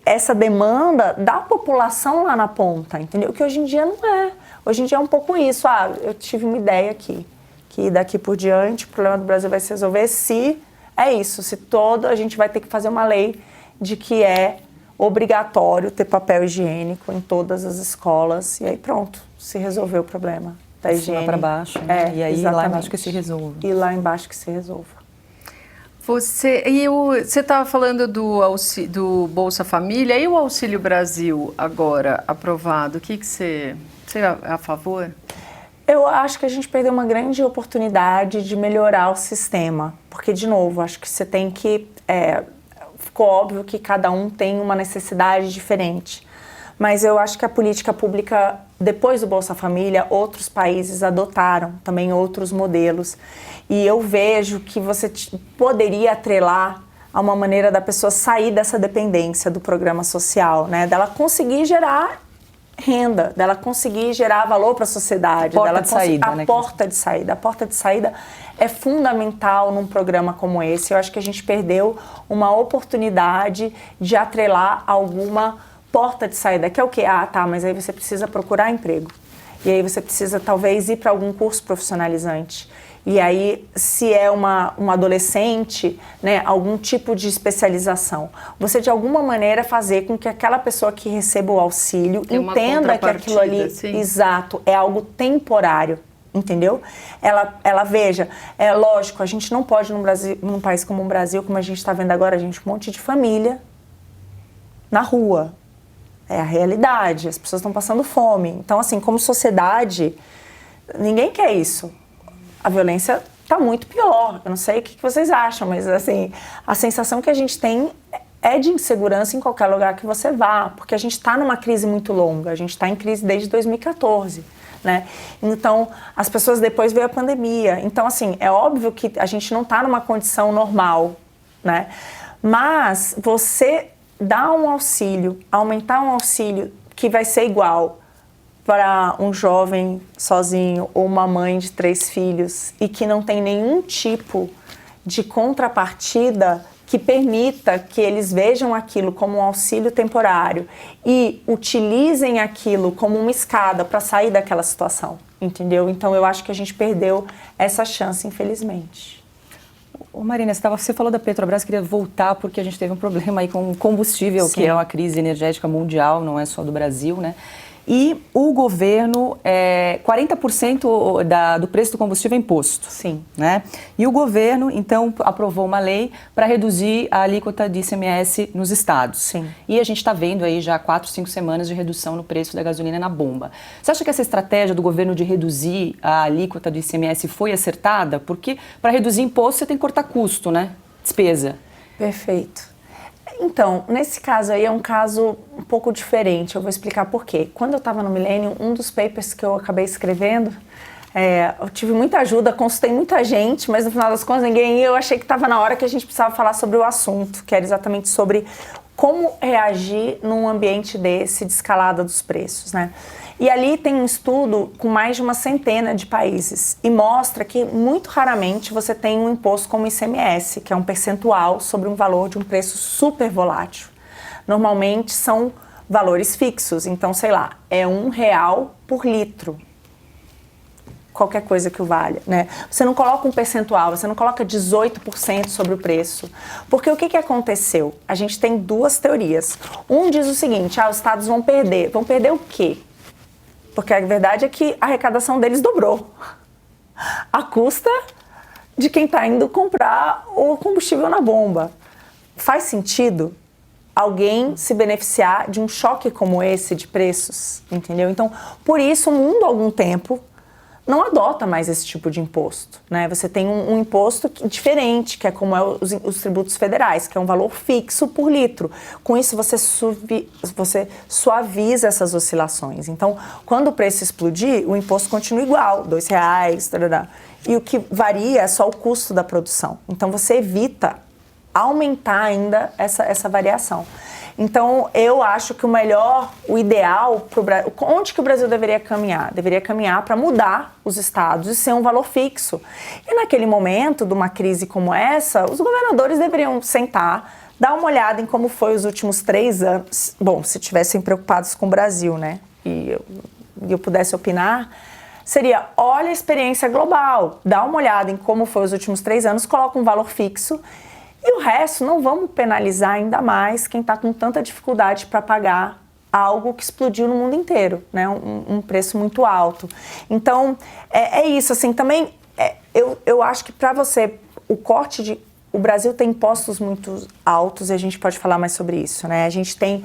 essa demanda da população lá na ponta, entendeu? Que hoje em dia não é. Hoje em dia é um pouco isso, eu tive uma ideia aqui, que daqui por diante o problema do Brasil vai se resolver se a gente vai ter que fazer uma lei de que é obrigatório ter papel higiênico em todas as escolas e aí pronto, se resolveu o problema da higiene. Para baixo, né? E aí exatamente. lá embaixo que se resolva. E lá embaixo que se resolva. Você estava falando do Bolsa Família e o Auxílio Brasil agora aprovado, o que você é a favor? Eu acho que a gente perdeu uma grande oportunidade de melhorar o sistema, porque, de novo, acho que você tem que... ficou óbvio que cada um tem uma necessidade diferente, mas eu acho que a política pública, depois do Bolsa Família, outros países adotaram também outros modelos, e eu vejo que você poderia atrelar a uma maneira da pessoa sair dessa dependência do programa social, né, dela conseguir gerar renda, dela conseguir gerar valor para a sociedade, Porta de saída, né? Porta de saída. A porta de saída é fundamental num programa como esse. Eu acho que a gente perdeu uma oportunidade de atrelar alguma porta de saída, que é o quê? Mas aí você precisa procurar emprego. E aí você precisa talvez ir para algum curso profissionalizante. E aí, se é uma adolescente, né, algum tipo de especialização. Você, de alguma maneira, fazer com que aquela pessoa que receba o auxílio entenda que aquilo ali, sim. Exato, é algo temporário, entendeu? Ela veja, é lógico, a gente não pode num país como o Brasil, como a gente está vendo agora, um monte de família na rua. É a realidade, as pessoas estão passando fome. Então, assim, como sociedade, ninguém quer isso. A violência está muito pior. Eu não sei o que vocês acham, mas assim, a sensação que a gente tem é de insegurança em qualquer lugar que você vá, porque a gente está numa crise muito longa, a gente está em crise desde 2014, né? Então, as pessoas depois veio a pandemia. Então, assim, é óbvio que a gente não está numa condição normal, né? Mas você dar um auxílio, aumentar um auxílio que vai ser igual para um jovem sozinho ou uma mãe de 3 filhos e que não tem nenhum tipo de contrapartida que permita que eles vejam aquilo como um auxílio temporário e utilizem aquilo como uma escada para sair daquela situação, entendeu? Então eu acho que a gente perdeu essa chance, infelizmente. Ô Marina, você falou da Petrobras, queria voltar porque a gente teve um problema aí com combustível, Sim. Que é uma crise energética mundial, não é só do Brasil, né? E o governo, 40% do preço do combustível é imposto. Sim. Né? E o governo, então, aprovou uma lei para reduzir a alíquota de ICMS nos estados. Sim. E a gente está vendo aí já 4, 5 semanas de redução no preço da gasolina na bomba. Você acha que essa estratégia do governo de reduzir a alíquota do ICMS foi acertada? Porque para reduzir imposto você tem que cortar custo, né? Despesa. Perfeito. Então, nesse caso aí é um caso um pouco diferente, eu vou explicar por quê. Quando eu estava no Millennium, um dos papers que eu acabei escrevendo, eu tive muita ajuda, consultei muita gente, mas no final das contas ninguém ia, eu achei que estava na hora que a gente precisava falar sobre o assunto, que era exatamente sobre como reagir num ambiente desse de escalada dos preços, né? E ali tem um estudo com mais de uma centena de países e mostra que muito raramente você tem um imposto como ICMS, que é um percentual sobre um valor de um preço super volátil. Normalmente são valores fixos, então sei lá, é R$1 por litro. Qualquer coisa que o valha, né? Você não coloca um percentual, você não coloca 18% sobre o preço. Porque o que aconteceu? A gente tem 2 teorias. Um diz o seguinte, os estados vão perder. Vão perder o quê? Porque a verdade é que a arrecadação deles dobrou. A custa de quem está indo comprar o combustível na bomba. Faz sentido alguém se beneficiar de um choque como esse de preços, entendeu? Então, por isso, o mundo há algum tempo não adota mais esse tipo de imposto, né? Você tem um imposto diferente, que é como os tributos federais, que é um valor fixo por litro. Com isso, você suaviza essas oscilações. Então, quando o preço explodir, o imposto continua igual, R$2, tarará. E o que varia é só o custo da produção. Então, você evita aumentar ainda essa variação. Então, eu acho que o ideal, onde que o Brasil deveria caminhar? Deveria caminhar para mudar os estados e ser um valor fixo. E naquele momento, de uma crise como essa, os governadores deveriam sentar, dar uma olhada em como foi os últimos 3 anos. Bom, se estivessem preocupados com o Brasil, né? E eu pudesse opinar, seria, olha a experiência global, dá uma olhada em como foi os últimos 3 anos, coloca um valor fixo. E o resto, não vamos penalizar ainda mais quem está com tanta dificuldade para pagar algo que explodiu no mundo inteiro, né? Um preço muito alto. Então, é isso. Assim, também, eu acho que para você, o Brasil tem impostos muito altos e a gente pode falar mais sobre isso, né? A gente tem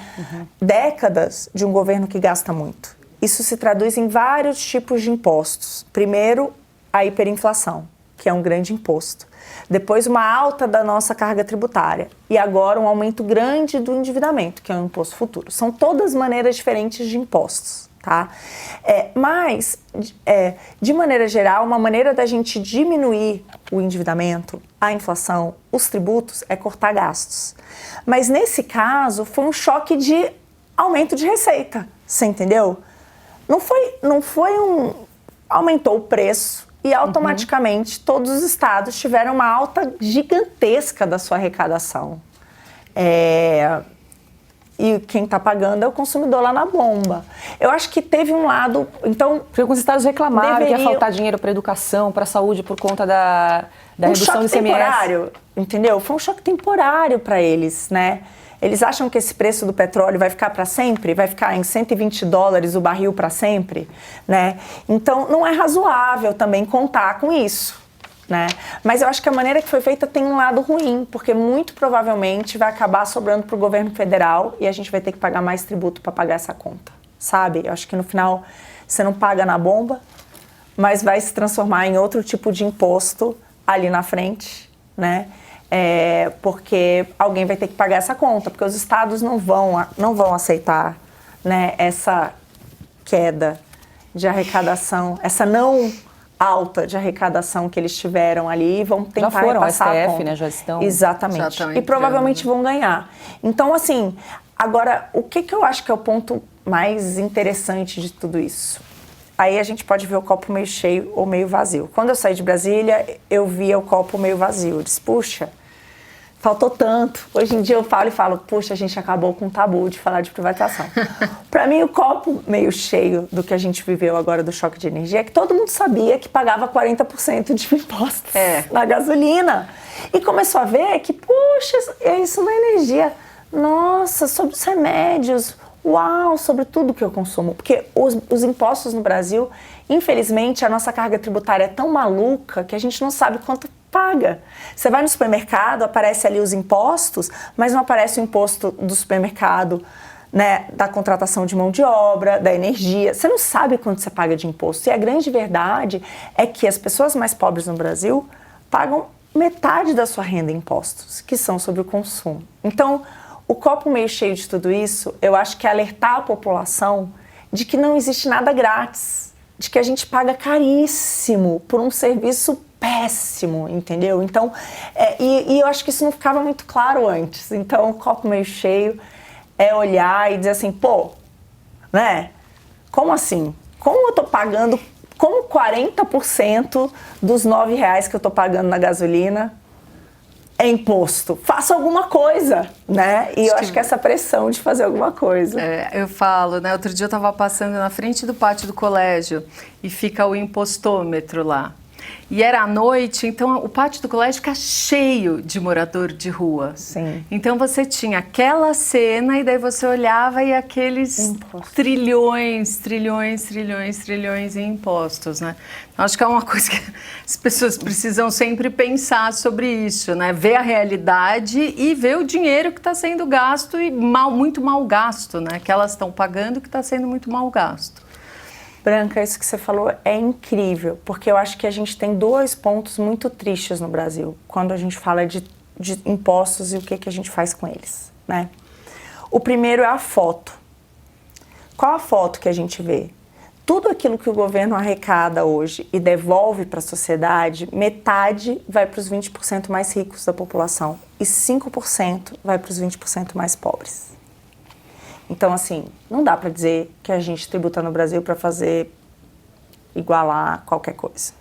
décadas de um governo que gasta muito. Isso se traduz em vários tipos de impostos. Primeiro, a hiperinflação, que é um grande imposto. Depois, uma alta da nossa carga tributária. E agora, um aumento grande do endividamento, que é um imposto futuro. São todas maneiras diferentes de impostos, tá? Mas, de maneira geral, uma maneira da gente diminuir o endividamento, a inflação, os tributos, é cortar gastos. Mas, nesse caso, foi um choque de aumento de receita. Você entendeu? Não foi aumentou o preço e automaticamente todos os estados tiveram uma alta gigantesca da sua arrecadação. E quem está pagando é o consumidor lá na bomba. Eu acho que teve um lado... Então, porque alguns estados reclamaram que ia faltar dinheiro para educação, para a saúde, por conta da redução do ICMS. Temporário, entendeu? Foi um choque temporário para eles, né? Eles acham que esse preço do petróleo vai ficar para sempre? Vai ficar em $120 o barril para sempre? Né? Então, não é razoável também contar com isso. Né? Mas eu acho que a maneira que foi feita tem um lado ruim, porque muito provavelmente vai acabar sobrando para o governo federal e a gente vai ter que pagar mais tributo para pagar essa conta. Sabe? Eu acho que no final você não paga na bomba, mas vai se transformar em outro tipo de imposto ali na frente, né? Porque alguém vai ter que pagar essa conta, porque os estados não vão aceitar, né, essa queda de arrecadação, essa não alta de arrecadação que eles tiveram ali, vão tentar já foram repassar STF, a conta. né, já estão Exatamente. E provavelmente vão ganhar. Então, assim, agora, o que eu acho que é o ponto mais interessante de tudo isso? Aí a gente pode ver o copo meio cheio ou meio vazio. Quando eu saí de Brasília, eu via o copo meio vazio. Eu disse, puxa, faltou tanto. Hoje em dia eu falo, puxa, a gente acabou com o tabu de falar de privatização. Para mim, o copo meio cheio do que a gente viveu agora do choque de energia é que todo mundo sabia que pagava 40% de impostos na gasolina. E começou a ver que, puxa, é isso na energia. Nossa, sobre os remédios... Uau, sobre tudo que eu consumo. Porque os impostos no Brasil, infelizmente, a nossa carga tributária é tão maluca que a gente não sabe quanto paga. Você vai no supermercado, aparece ali os impostos, mas não aparece o imposto do supermercado, né, da contratação de mão de obra, da energia. Você não sabe quanto você paga de imposto. E a grande verdade é que as pessoas mais pobres no Brasil pagam metade da sua renda em impostos, que são sobre o consumo. Então, o copo meio cheio de tudo isso, eu acho que é alertar a população de que não existe nada grátis, de que a gente paga caríssimo por um serviço péssimo, entendeu? Então, e eu acho que isso não ficava muito claro antes. Então, o copo meio cheio é olhar e dizer assim, pô, né? Como assim? Como eu tô pagando, como 40% dos R$9 que eu tô pagando na gasolina é imposto? Faça alguma coisa, né? E eu acho que essa pressão de fazer alguma coisa. Eu falo, né? Outro dia eu estava passando na frente do pátio do colégio e fica o impostômetro lá. E era à noite, então o pátio do colégio fica cheio de morador de rua. Sim. Então você tinha aquela cena e daí você olhava e aqueles trilhões em impostos, né? Acho que é uma coisa que as pessoas precisam sempre pensar sobre isso, né? Ver a realidade e ver o dinheiro que está sendo gasto e muito mal gasto, né? Que elas estão pagando que está sendo muito mal gasto. Branca, isso que você falou é incrível, porque eu acho que a gente tem 2 pontos muito tristes no Brasil, quando a gente fala de impostos e o que a gente faz com eles, né? O primeiro é a foto. Qual a foto que a gente vê? tudo aquilo que o governo arrecada hoje e devolve para a sociedade, metade vai para os 20% mais ricos da população e 5% vai para os 20% mais pobres. Então, assim, não dá para dizer que a gente tributa no Brasil para fazer igualar qualquer coisa.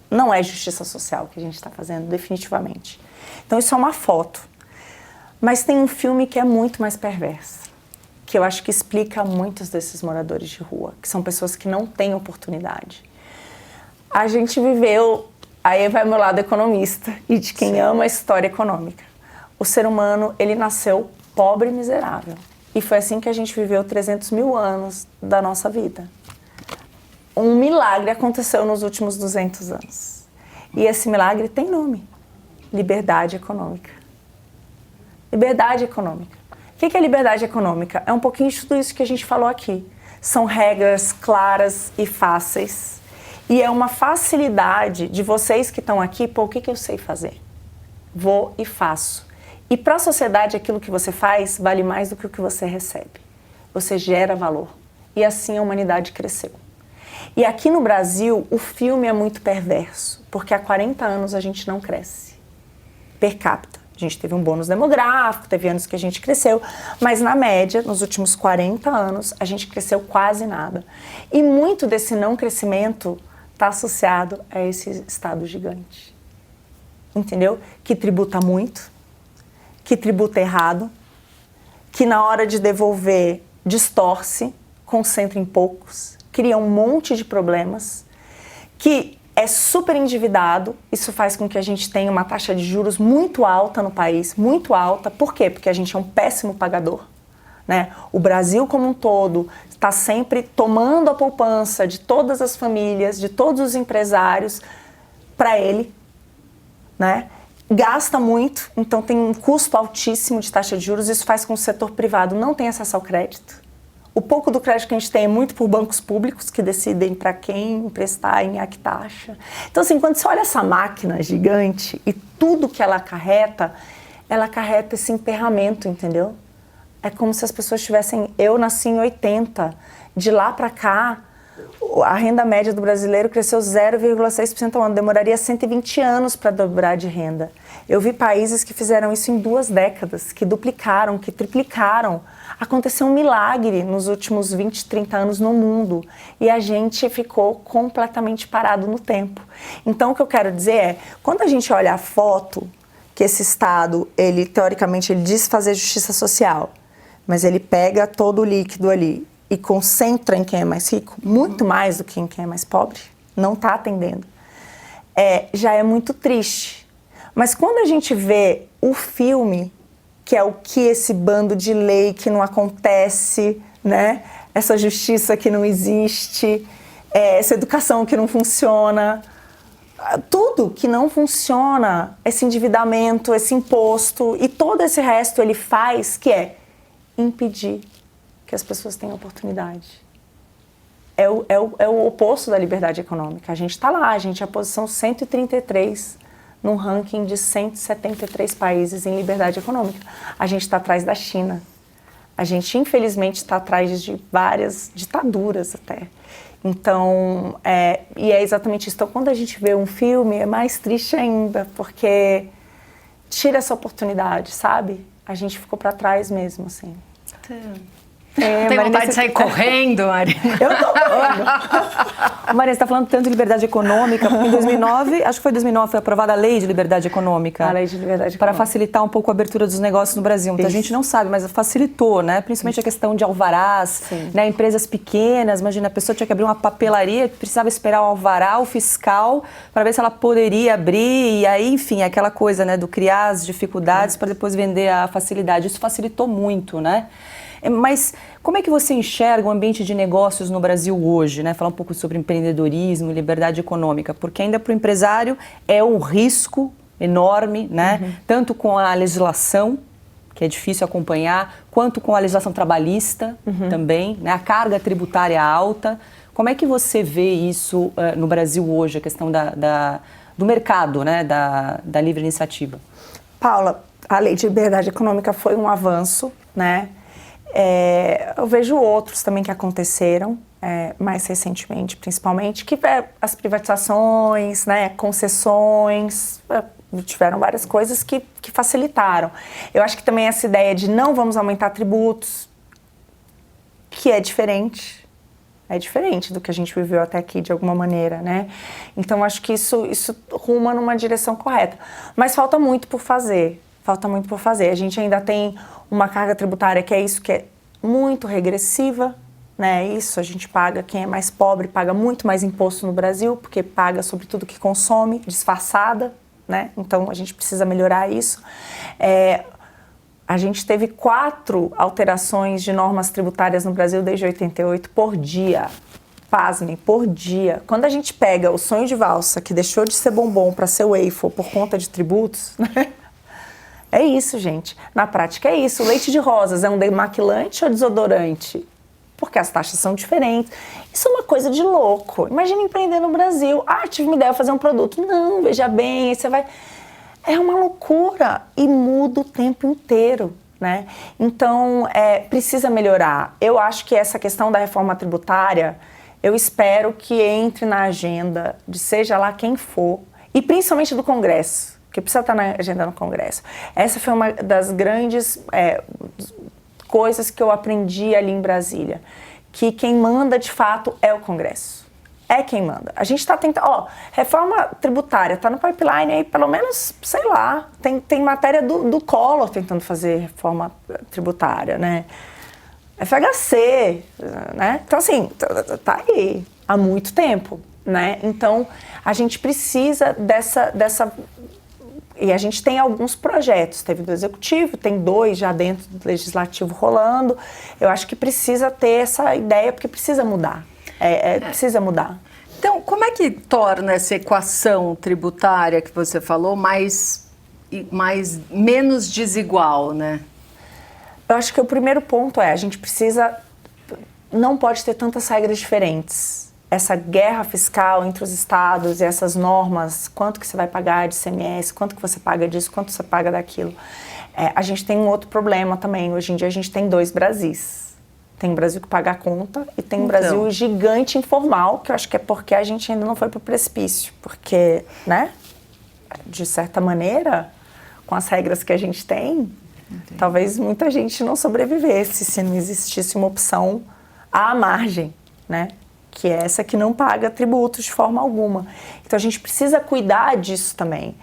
Não é justiça social que a gente está fazendo, definitivamente. Então, isso é uma foto. Mas tem um filme que é muito mais perverso, que eu acho que explica muitos desses moradores de rua, que são pessoas que não têm oportunidade. A gente viveu, aí vai meu lado economista e de quem ama a história econômica. O ser humano, ele nasceu pobre e miserável. E foi assim que a gente viveu 300 mil anos da nossa vida. Um milagre aconteceu nos últimos 200 anos. E esse milagre tem nome: liberdade econômica. Liberdade econômica. O que é liberdade econômica? É um pouquinho de tudo isso que a gente falou aqui. São regras claras e fáceis. E é uma facilidade de vocês que estão aqui, pô, o que eu sei fazer? Vou e faço. E para a sociedade, aquilo que você faz vale mais do que o que você recebe. Você gera valor. E assim a humanidade cresceu. E aqui no Brasil, o filme é muito perverso, porque há 40 anos a gente não cresce. Per capita. A gente teve um bônus demográfico, teve anos que a gente cresceu, mas na média, nos últimos 40 anos, a gente cresceu quase nada. E muito desse não crescimento está associado a esse Estado gigante. Entendeu? Que tributa muito, que tributa errado, que na hora de devolver distorce, concentra em poucos, cria um monte de problemas, que é super endividado. Isso faz com que a gente tenha uma taxa de juros muito alta no país, muito alta. Por quê? Porque a gente é um péssimo pagador, né? O Brasil como um todo está sempre tomando a poupança de todas as famílias, de todos os empresários, para ele, né? Gasta muito, então tem um custo altíssimo de taxa de juros. Isso faz com que o setor privado não tenha acesso ao crédito. O pouco do crédito que a gente tem é muito por bancos públicos que decidem para quem emprestar em que taxa. Então, assim, quando você olha essa máquina gigante e tudo que ela acarreta esse emperramento, entendeu? É como se as pessoas tivessem... Eu nasci em 80, de lá para cá, a renda média do brasileiro cresceu 0,6% ao ano. Demoraria 120 anos para dobrar de renda. Eu vi países que fizeram isso em 2 décadas, que duplicaram, que triplicaram. Aconteceu um milagre nos últimos 20, 30 anos no mundo. E a gente ficou completamente parado no tempo. Então, o que eu quero dizer é, quando a gente olha a foto, que esse Estado, ele teoricamente, ele diz fazer justiça social, mas ele pega todo o líquido ali e concentra em quem é mais rico, muito mais do que em quem é mais pobre, não está atendendo, já é muito triste. Mas quando a gente vê o filme, que é o que esse bando de lei que não acontece, né? Essa justiça que não existe, essa educação que não funciona, tudo que não funciona, esse endividamento, esse imposto e todo esse resto ele faz, que é impedir que as pessoas tenham oportunidade. É o oposto da liberdade econômica. A gente está lá, a gente é a posição 133 num ranking de 173 países em liberdade econômica. A gente está atrás da China. A gente, infelizmente, está atrás de várias ditaduras até. Então, e é exatamente isso. Então, quando a gente vê um filme, é mais triste ainda, porque tira essa oportunidade, sabe? A gente ficou para trás mesmo, assim. Tem vontade de sair correndo, Marina? Eu tô correndo. Marina, você está falando tanto de liberdade econômica, porque em 2009, acho que foi 2009, foi aprovada a Lei de Liberdade Econômica. A Lei de Liberdade Econômica. Para facilitar um pouco a abertura dos negócios no Brasil. Então, a gente não sabe, mas facilitou, né? Principalmente a questão de alvarás, né? Empresas pequenas, imagina, a pessoa tinha que abrir uma papelaria, precisava esperar o alvará, o fiscal, para ver se ela poderia abrir, e aí, enfim, aquela coisa, né, do criar as dificuldades para depois vender a facilidade. Isso facilitou muito, né? Mas como é que você enxerga o ambiente de negócios no Brasil hoje, né? Falar um pouco sobre empreendedorismo e liberdade econômica, porque ainda para o empresário é um risco enorme, né? Tanto com a legislação, que é difícil acompanhar, quanto com a legislação trabalhista também, né? A carga tributária alta. Como é que você vê isso no Brasil hoje, a questão do mercado, né? Da livre iniciativa? Paula, a Lei de Liberdade Econômica foi um avanço, né? Eu vejo outros também que aconteceram, mais recentemente, principalmente, que as privatizações, né, concessões, tiveram várias coisas que facilitaram. Eu acho que também essa ideia de não vamos aumentar tributos, que é diferente do que a gente viveu até aqui, de alguma maneira, né? Então, acho que isso ruma numa direção correta. Mas falta muito por fazer. A gente ainda tem uma carga tributária que é muito regressiva, né? Isso, a gente paga, quem é mais pobre paga muito mais imposto no Brasil, porque paga sobre tudo que consome, disfarçada, né? Então, a gente precisa melhorar isso. A gente teve 4 alterações de normas tributárias no Brasil desde 88 por dia. Pasmem, por dia. Quando a gente pega o sonho de valsa, que deixou de ser bombom para ser waffle por conta de tributos, né? É isso, gente. Na prática é isso. O leite de rosas é um demaquilante ou desodorante? Porque as taxas são diferentes. Isso é uma coisa de louco. Imagina empreender no Brasil. Tive uma ideia de fazer um produto. Não, veja bem, aí você vai... É uma loucura e muda o tempo inteiro, né? Então, precisa melhorar. Eu acho que essa questão da reforma tributária, eu espero que entre na agenda de seja lá quem for, e principalmente do Congresso, que precisa estar na agenda no Congresso. Essa foi uma das grandes coisas que eu aprendi ali em Brasília, que quem manda de fato é o Congresso. É quem manda. A gente está tentando... reforma tributária está no pipeline aí, pelo menos, sei lá, tem matéria do Collor tentando fazer reforma tributária, né? FHC, né? Então, assim, tá aí há muito tempo, né? Então, a gente precisa dessa... E a gente tem alguns projetos, teve do Executivo, tem 2 já dentro do Legislativo rolando. Eu acho que precisa ter essa ideia, porque precisa mudar. Precisa mudar. Então, como é que torna essa equação tributária que você falou menos desigual, né? Eu acho que o primeiro ponto a gente não pode ter tantas regras diferentes. Essa guerra fiscal entre os estados e essas normas, quanto que você vai pagar de ICMS, quanto que você paga disso, quanto você paga daquilo. A gente tem um outro problema também. Hoje em dia a gente tem 2 Brasis. Tem um Brasil que paga a conta e tem um Brasil gigante informal, que eu acho que é porque a gente ainda não foi para o precipício. Porque, né, de certa maneira, com as regras que a gente tem, talvez muita gente não sobrevivesse se não existisse uma opção à margem, né? Que é essa que não paga tributos de forma alguma. Então, a gente precisa cuidar disso também.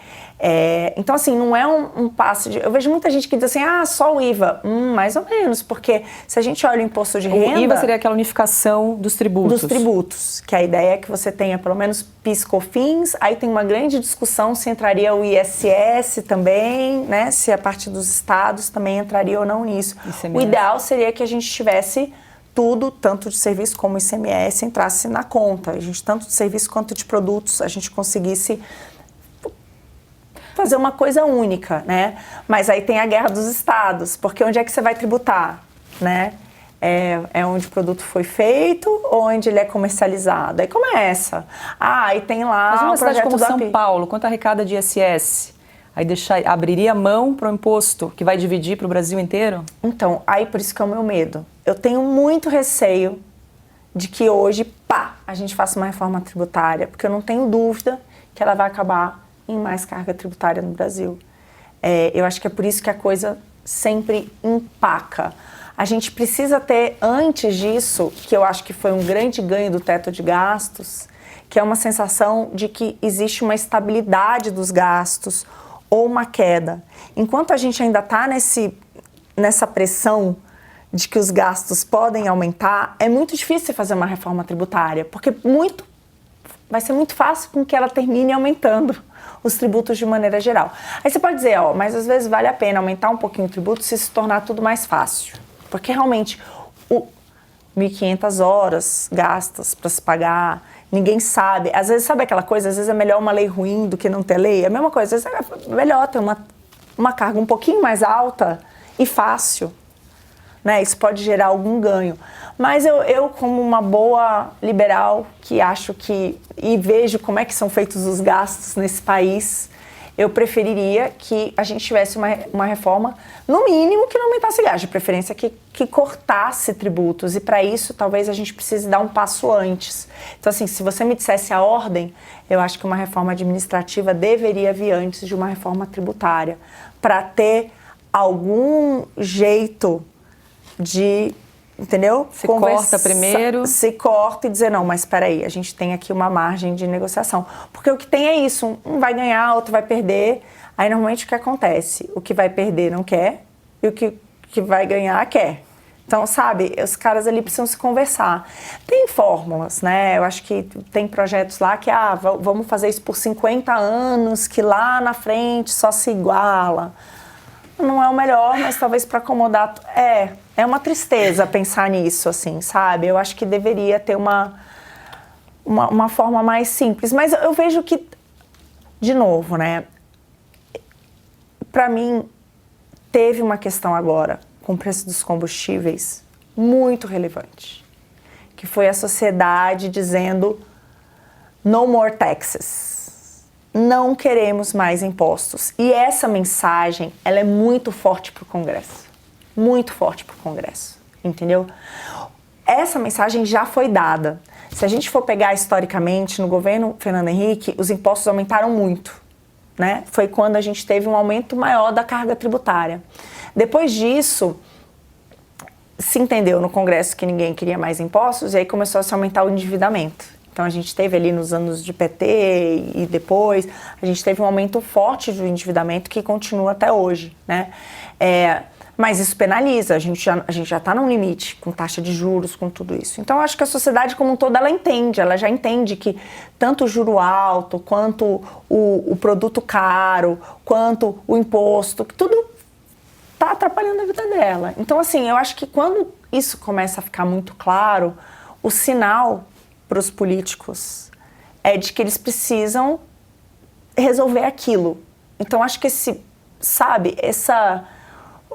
Então, assim, não é um passo de... Eu vejo muita gente que diz assim, só o IVA. Mais ou menos, porque se a gente olha o imposto de renda... O IVA seria aquela unificação dos tributos. Dos tributos, que a ideia é que você tenha pelo menos PIS, COFINS, aí tem uma grande discussão se entraria o ISS também, né? Se a parte dos estados também entraria ou não nisso. ICMS. O ideal seria que a gente tivesse tudo, tanto de serviço como ICMS, entrasse na conta. A gente, tanto de serviço quanto de produtos, a gente conseguisse fazer uma coisa única, né? Mas aí tem a guerra dos estados, porque onde é que você vai tributar, né? É onde o produto foi feito ou onde ele é comercializado? Aí começa. Aí tem lá... Mas uma cidade como São Paulo, quanto arrecada de ISS? Aí abriria mão para o imposto que vai dividir para o Brasil inteiro? Então, aí por isso que é o meu medo. Eu tenho muito receio de que hoje, a gente faça uma reforma tributária, porque eu não tenho dúvida que ela vai acabar em mais carga tributária no Brasil. Eu acho que é por isso que a coisa sempre empaca. A gente precisa ter, antes disso, que eu acho que foi um grande ganho do teto de gastos, que é uma sensação de que existe uma estabilidade dos gastos ou uma queda. Enquanto a gente ainda está nessa pressão de que os gastos podem aumentar, é muito difícil fazer uma reforma tributária, porque vai ser muito fácil com que ela termine aumentando os tributos de maneira geral. Aí você pode dizer, mas às vezes vale a pena aumentar um pouquinho o tributo se tornar tudo mais fácil. Porque realmente, 1.500 horas gastas para se pagar, ninguém sabe. Às vezes, sabe aquela coisa? Às vezes é melhor uma lei ruim do que não ter lei. É a mesma coisa, às vezes é melhor ter uma carga um pouquinho mais alta e fácil, né? Isso pode gerar algum ganho. Mas eu como uma boa liberal, que acho que... E vejo como é que são feitos os gastos nesse país, eu preferiria que a gente tivesse uma reforma, no mínimo, que não aumentasse gastos, de preferência que cortasse tributos. E para isso, talvez a gente precise dar um passo antes. Então, assim, se você me dissesse a ordem, eu acho que uma reforma administrativa deveria vir antes de uma reforma tributária, para ter algum jeito de, entendeu? Se corta primeiro. Se corta e dizer, não, mas espera aí, a gente tem aqui uma margem de negociação. Porque o que tem é isso, um vai ganhar, outro vai perder. Aí, normalmente, o que acontece? O que vai perder não quer e o que vai ganhar quer. Então, sabe, os caras ali precisam se conversar. Tem fórmulas, né? Eu acho que tem projetos lá que, vamos fazer isso por 50 anos, que lá na frente só se iguala. Não é o melhor, mas talvez para acomodar... É uma tristeza pensar nisso, assim, sabe? Eu acho que deveria ter uma forma mais simples. Mas eu vejo que, de novo, né? Para mim, teve uma questão agora com o preço dos combustíveis muito relevante, que foi a sociedade dizendo no more taxes, não queremos mais impostos. E essa mensagem, ela é muito forte para o Congresso, muito forte para o Congresso, entendeu? Essa mensagem já foi dada. Se a gente for pegar historicamente, no governo Fernando Henrique, os impostos aumentaram muito, né? Foi quando a gente teve um aumento maior da carga tributária. Depois disso, se entendeu no Congresso que ninguém queria mais impostos e aí começou a se aumentar o endividamento. Então, a gente teve ali nos anos de PT e depois, a gente teve um aumento forte do endividamento que continua até hoje, né? Mas isso penaliza, a gente já está num limite com taxa de juros, com tudo isso. Então, eu acho que a sociedade como um todo, ela já entende que tanto o juro alto, quanto o produto caro, quanto o imposto, que tudo está atrapalhando a vida dela. Então, assim, eu acho que quando isso começa a ficar muito claro, o sinal para os políticos é de que eles precisam resolver aquilo. Então, acho que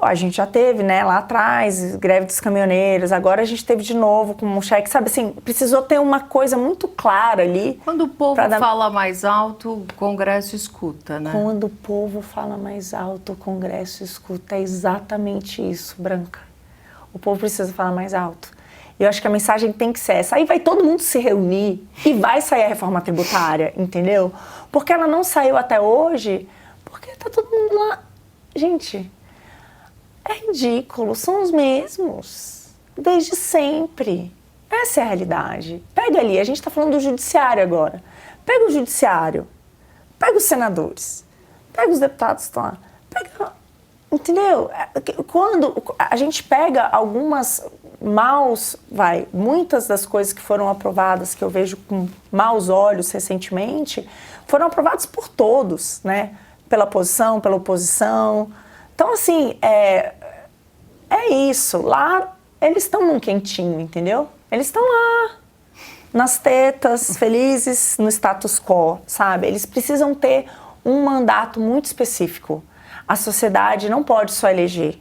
a gente já teve, né, lá atrás, greve dos caminhoneiros, agora a gente teve de novo com um cheque, sabe, assim, precisou ter uma coisa muito clara ali. Quando o povo fala mais alto, o Congresso escuta, né? Quando o povo fala mais alto, o Congresso escuta, é exatamente isso, Branca. O povo precisa falar mais alto. Eu acho que a mensagem tem que ser essa. Aí vai todo mundo se reunir e vai sair a reforma tributária, entendeu? Porque ela não saiu até hoje, porque tá todo mundo lá. Gente... é ridículo, são os mesmos, desde sempre. Essa é a realidade. Pega ali, a gente está falando do judiciário agora. Pega o judiciário, pega os senadores, pega os deputados que estão lá, pega, entendeu? Quando a gente pega muitas das coisas que foram aprovadas, que eu vejo com maus olhos recentemente, foram aprovadas por todos, né? Pela posição, pela oposição. Então, assim, é isso. Lá, eles estão num quentinho, entendeu? Eles estão lá, nas tetas, felizes, no status quo, sabe? Eles precisam ter um mandato muito específico. A sociedade não pode só eleger.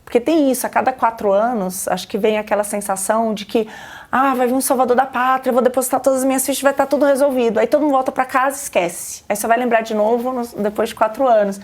Porque tem isso, a cada 4 anos, acho que vem aquela sensação de que vai vir um salvador da pátria, eu vou depositar todas as minhas fichas, vai estar tudo resolvido. Aí todo mundo volta para casa e esquece. Aí você vai lembrar de novo depois de 4 anos.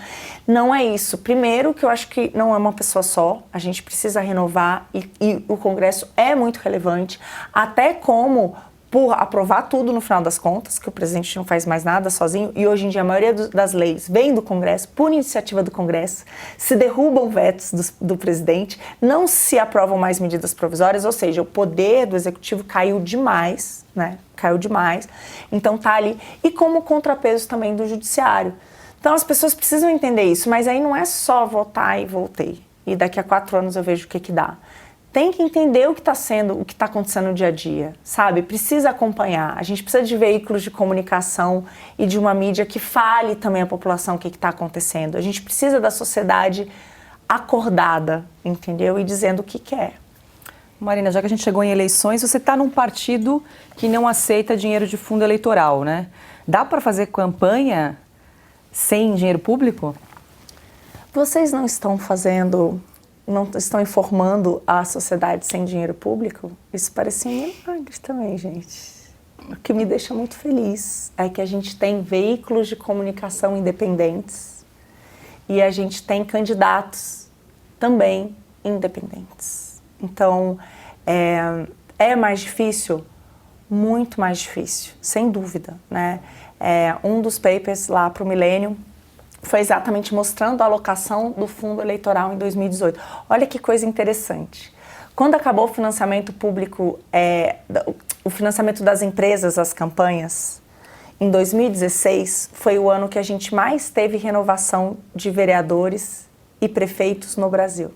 Não é isso. Primeiro, que eu acho que não é uma pessoa só, a gente precisa renovar e o Congresso é muito relevante, até como por aprovar tudo no final das contas, que o presidente não faz mais nada sozinho, e hoje em dia a maioria das leis vem do Congresso, por iniciativa do Congresso, se derrubam vetos do presidente, não se aprovam mais medidas provisórias, ou seja, o poder do Executivo caiu demais, né? Caiu demais, então tá ali, e como contrapeso também do Judiciário. Então as pessoas precisam entender isso, mas aí não é só votar e voltei, e daqui a 4 anos eu vejo o que dá. Tem que entender o que está acontecendo no dia a dia, sabe? Precisa acompanhar. A gente precisa de veículos de comunicação e de uma mídia que fale também à população o que está acontecendo. A gente precisa da sociedade acordada, entendeu? E dizendo o que quer. Marina, já que a gente chegou em eleições, você está num partido que não aceita dinheiro de fundo eleitoral, né? Dá para fazer campanha sem dinheiro público? Vocês não estão informando a sociedade sem dinheiro público? Isso parecia um milagre também, gente. O que me deixa muito feliz é que a gente tem veículos de comunicação independentes e a gente tem candidatos também independentes. Então, é mais difícil? Muito mais difícil, sem dúvida, né? Um dos papers lá para o Millennium foi exatamente mostrando a alocação do fundo eleitoral em 2018. Olha que coisa interessante. Quando acabou o financiamento público, o financiamento das empresas, as campanhas, em 2016 foi o ano que a gente mais teve renovação de vereadores e prefeitos no Brasil.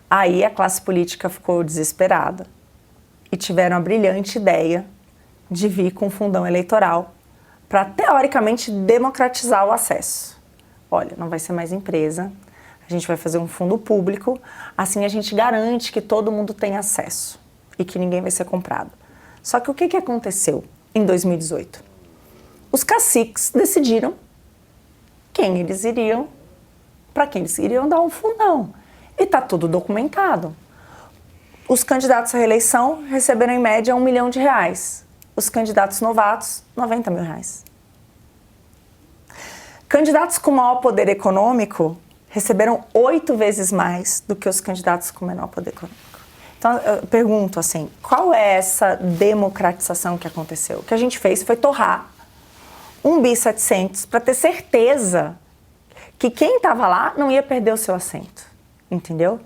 Aí a classe política ficou desesperada e tiveram a brilhante ideia de vir com um fundão eleitoral para, teoricamente, democratizar o acesso. Olha, não vai ser mais empresa, a gente vai fazer um fundo público, assim a gente garante que todo mundo tem acesso e que ninguém vai ser comprado. Só que o que aconteceu em 2018? Os caciques decidiram para quem eles iriam dar um fundão. E está tudo documentado. Os candidatos à reeleição receberam em média R$1 milhão. Os candidatos novatos, R$90 mil. Candidatos com maior poder econômico receberam 8 vezes mais do que os candidatos com menor poder econômico. Então, eu pergunto assim, qual é essa democratização que aconteceu? O que a gente fez foi torrar 1.700 bi para ter certeza que quem estava lá não ia perder o seu assento, entendeu?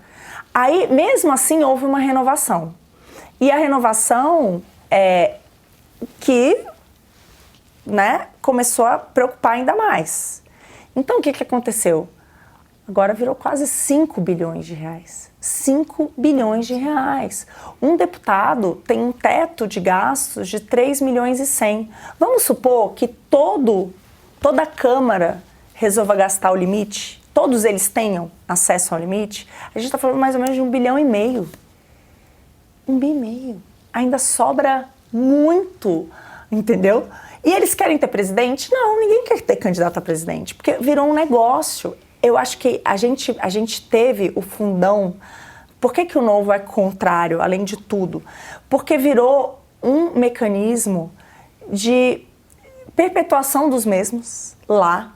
Aí, mesmo assim, houve uma renovação. E a renovação que, né, começou a preocupar ainda mais. Então, o que aconteceu? Agora virou quase 5 bilhões de reais. 5 bilhões de reais. Um deputado tem um teto de gastos de 3 milhões e 100. Vamos supor que toda a Câmara resolva gastar o limite, todos eles tenham acesso ao limite, a gente está falando mais ou menos de 1,5 bilhão. 1,5 bilhão. Ainda sobra muito, entendeu? E eles querem ter presidente? Não, ninguém quer ter candidato a presidente, porque virou um negócio. Eu acho que a gente teve o fundão. Por que o Novo é contrário, além de tudo? Porque virou um mecanismo de perpetuação dos mesmos lá,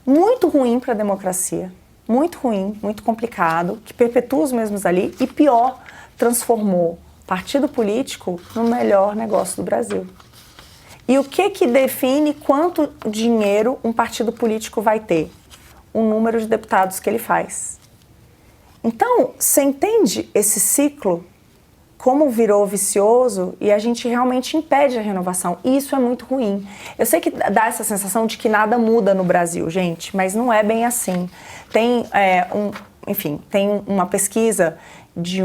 muito ruim para a democracia, muito ruim, muito complicado, que perpetua os mesmos ali e, pior, transformou partido político no melhor negócio do Brasil. E o que define quanto dinheiro um partido político vai ter? O número de deputados que ele faz. Então, você entende esse ciclo? Como virou vicioso e a gente realmente impede a renovação. E isso é muito ruim. Eu sei que dá essa sensação de que nada muda no Brasil, gente, mas não é bem assim. Tem, tem uma pesquisa de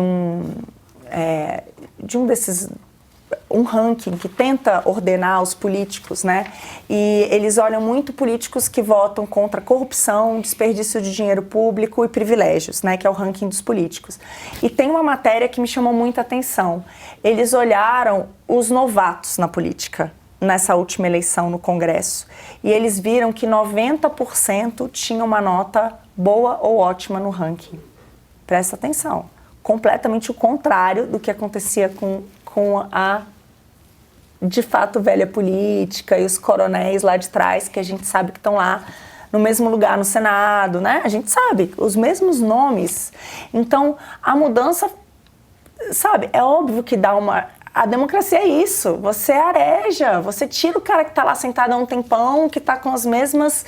um ranking que tenta ordenar os políticos, né? E eles olham muito políticos que votam contra corrupção, desperdício de dinheiro público e privilégios, né? Que é o ranking dos políticos. E tem uma matéria que me chamou muita atenção. Eles olharam os novatos na política nessa última eleição no Congresso. E eles viram que 90% tinham uma nota boa ou ótima no ranking. Presta atenção. Completamente o contrário do que acontecia com a, de fato, velha política e os coronéis lá de trás, que a gente sabe que estão lá no mesmo lugar no Senado, né? A gente sabe, os mesmos nomes. Então, a mudança, sabe, é óbvio que dá uma... A democracia é isso, você areja, você tira o cara que está lá sentado há um tempão, que está com as mesmas...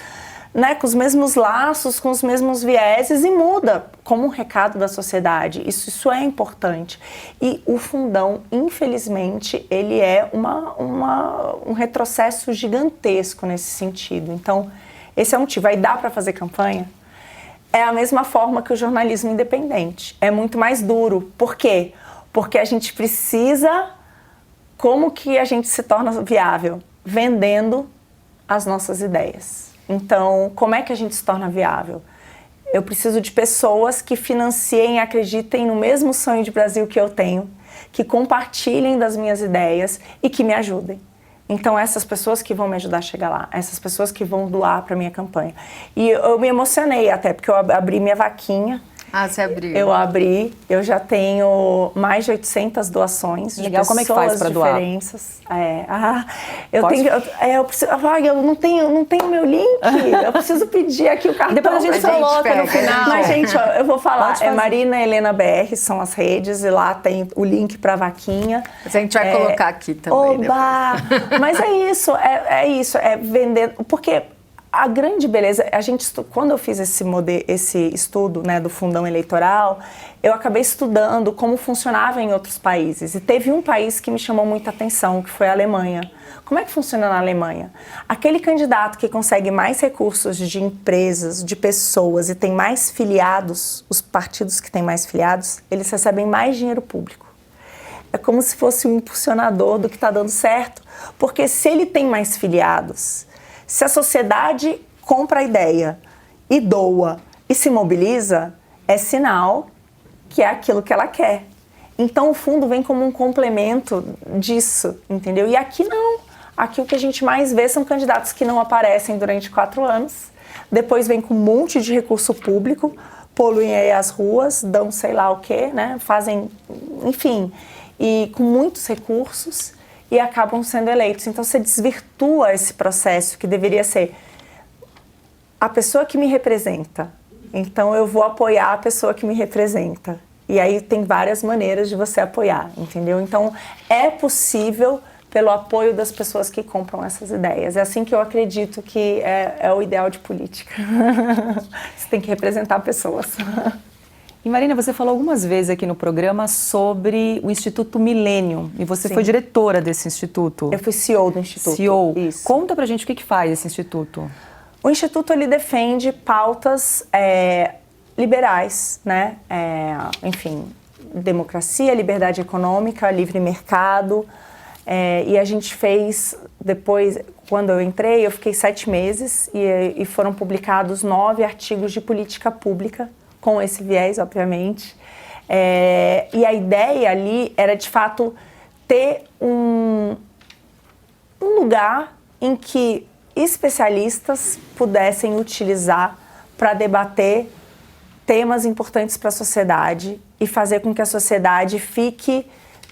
Né, com os mesmos laços, com os mesmos vieses e muda como um recado da sociedade. Isso é importante. E o fundão, infelizmente, ele é um retrocesso gigantesco nesse sentido. Então, esse é um motivo. Aí dá para fazer campanha? É a mesma forma que o jornalismo independente. É muito mais duro. Por quê? Porque a gente precisa... Como que a gente se torna viável? Vendendo as nossas ideias. Então, como é que a gente se torna viável? Eu preciso de pessoas que financiem e acreditem no mesmo sonho de Brasil que eu tenho, que compartilhem das minhas ideias e que me ajudem. Então, essas pessoas que vão me ajudar a chegar lá, essas pessoas que vão doar para a minha campanha. E eu me emocionei até, porque eu abri minha vaquinha Ah, você abriu. Eu abri, eu já tenho mais de 800 doações. Legal, de como é que faz para doar? Eu tenho, eu preciso, eu não tenho meu link, eu preciso pedir aqui o cartão. Depois a gente coloca no final. Mas, gente, ó, eu vou falar, Marina Helena BR são as redes e lá tem o link para vaquinha. Mas a gente vai colocar aqui também. Oba! Mas é isso, é vender, porque a grande beleza, quando eu fiz esse estudo, né, do fundão eleitoral, eu acabei estudando como funcionava em outros países. E teve um país que me chamou muita atenção, que foi a Alemanha. Como é que funciona na Alemanha? Aquele candidato que consegue mais recursos de empresas, de pessoas e tem mais filiados, os partidos que têm mais filiados, eles recebem mais dinheiro público. É como se fosse um impulsionador do que está dando certo. Porque se ele tem mais filiados, se a sociedade compra a ideia e doa e se mobiliza, é sinal que é aquilo que ela quer. Então o fundo vem como um complemento disso, entendeu? E aqui não. Aqui o que a gente mais vê são candidatos que não aparecem durante 4 anos, depois vem com um monte de recurso público, poluem aí as ruas, dão sei lá o quê, né? Fazem, enfim, e com muitos recursos e acabam sendo eleitos. Então você desvirtua esse processo que deveria ser a pessoa que me representa. Então eu vou apoiar a pessoa que me representa. E aí tem várias maneiras de você apoiar, entendeu? Então é possível pelo apoio das pessoas que compram essas ideias. É assim que eu acredito que é o ideal de política. Você tem que representar pessoas. E Marina, você falou algumas vezes aqui no programa sobre o Instituto Millennium. E você foi diretora desse instituto. Eu fui CEO do instituto. CEO. Isso. Conta pra gente o que faz esse instituto. O instituto ele defende pautas liberais, né? Enfim, democracia, liberdade econômica, livre mercado. E a gente fez, depois, quando eu entrei, eu fiquei 7 meses e foram publicados 9 artigos de política pública, com esse viés, obviamente. E a ideia ali era, de fato, ter um lugar em que especialistas pudessem utilizar para debater temas importantes para a sociedade e fazer com que a sociedade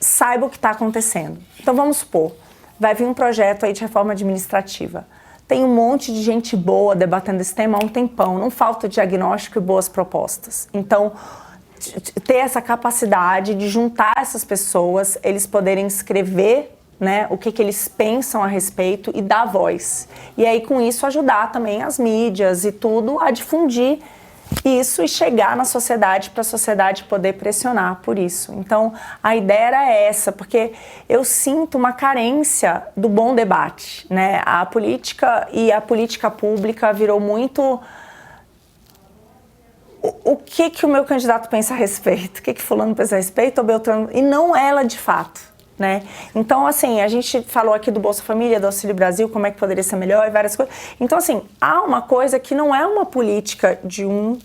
saiba o que está acontecendo. Então, vamos supor, vai vir um projeto aí de reforma administrativa. Tem um monte de gente boa debatendo esse tema há um tempão, não falta diagnóstico e boas propostas. Então, ter essa capacidade de juntar essas pessoas, eles poderem escrever, né, o que eles pensam a respeito e dar voz. E aí, com isso, ajudar também as mídias e tudo a difundir isso e chegar na sociedade para a sociedade poder pressionar por isso. Então, a ideia era essa, porque eu sinto uma carência do bom debate, né? A política e a política pública virou muito o que o meu candidato pensa a respeito, o que fulano pensa a respeito, ou Beltrano, e não ela de fato, né? Então, assim, a gente falou aqui do Bolsa Família, do Auxílio Brasil, como é que poderia ser melhor e várias coisas. Então, assim, há uma coisa que não é uma política de um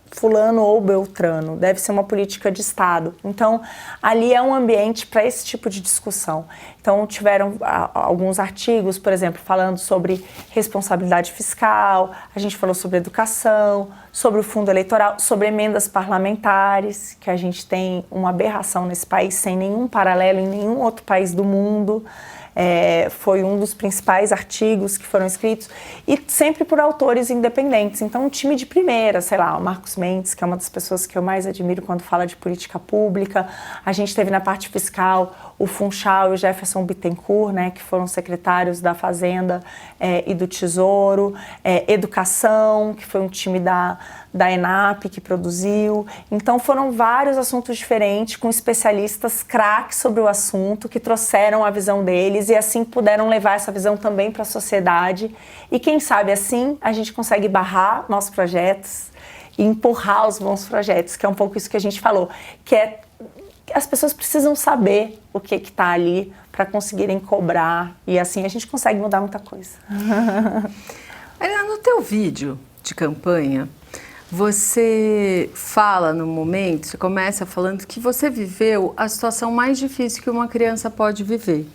fulano ou beltrano, deve ser uma política de Estado. Então, ali é um ambiente para esse tipo de discussão. Então, tiveram alguns artigos, por exemplo, falando sobre responsabilidade fiscal, a gente falou sobre educação, sobre o fundo eleitoral, sobre emendas parlamentares, que a gente tem uma aberração nesse país sem nenhum paralelo em nenhum outro país do mundo. Foi um dos principais artigos que foram escritos e sempre por autores independentes. Então, um time de primeira, sei lá, o Marcos Mendes, que é uma das pessoas que eu mais admiro quando fala de política pública. A gente teve na parte fiscal o Funchal e o Jefferson Bittencourt, né, que foram secretários da Fazenda e do Tesouro. Educação, que foi um time da ENAP que produziu. Então foram vários assuntos diferentes, com especialistas craques sobre o assunto, que trouxeram a visão deles e assim puderam levar essa visão também para a sociedade. E quem sabe assim a gente consegue barrar nossos projetos e empurrar os bons projetos, que é um pouco isso que a gente falou, que as pessoas precisam saber o que está ali para conseguirem cobrar e assim a gente consegue mudar muita coisa. No teu vídeo de campanha, você fala no momento, você começa falando que você viveu a situação mais difícil que uma criança pode viver.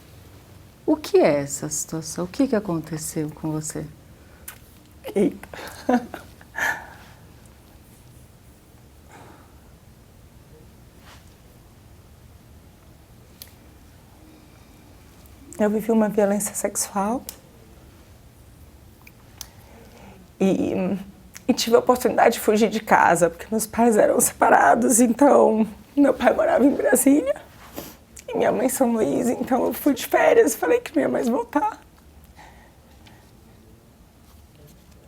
O que é essa situação? O que aconteceu com você? Eita. eu vivi uma violência sexual e tive a oportunidade de fugir de casa, porque meus pais eram separados, então meu pai morava em Brasília e minha mãe em São Luís, então eu fui de férias e falei que não ia mais voltar.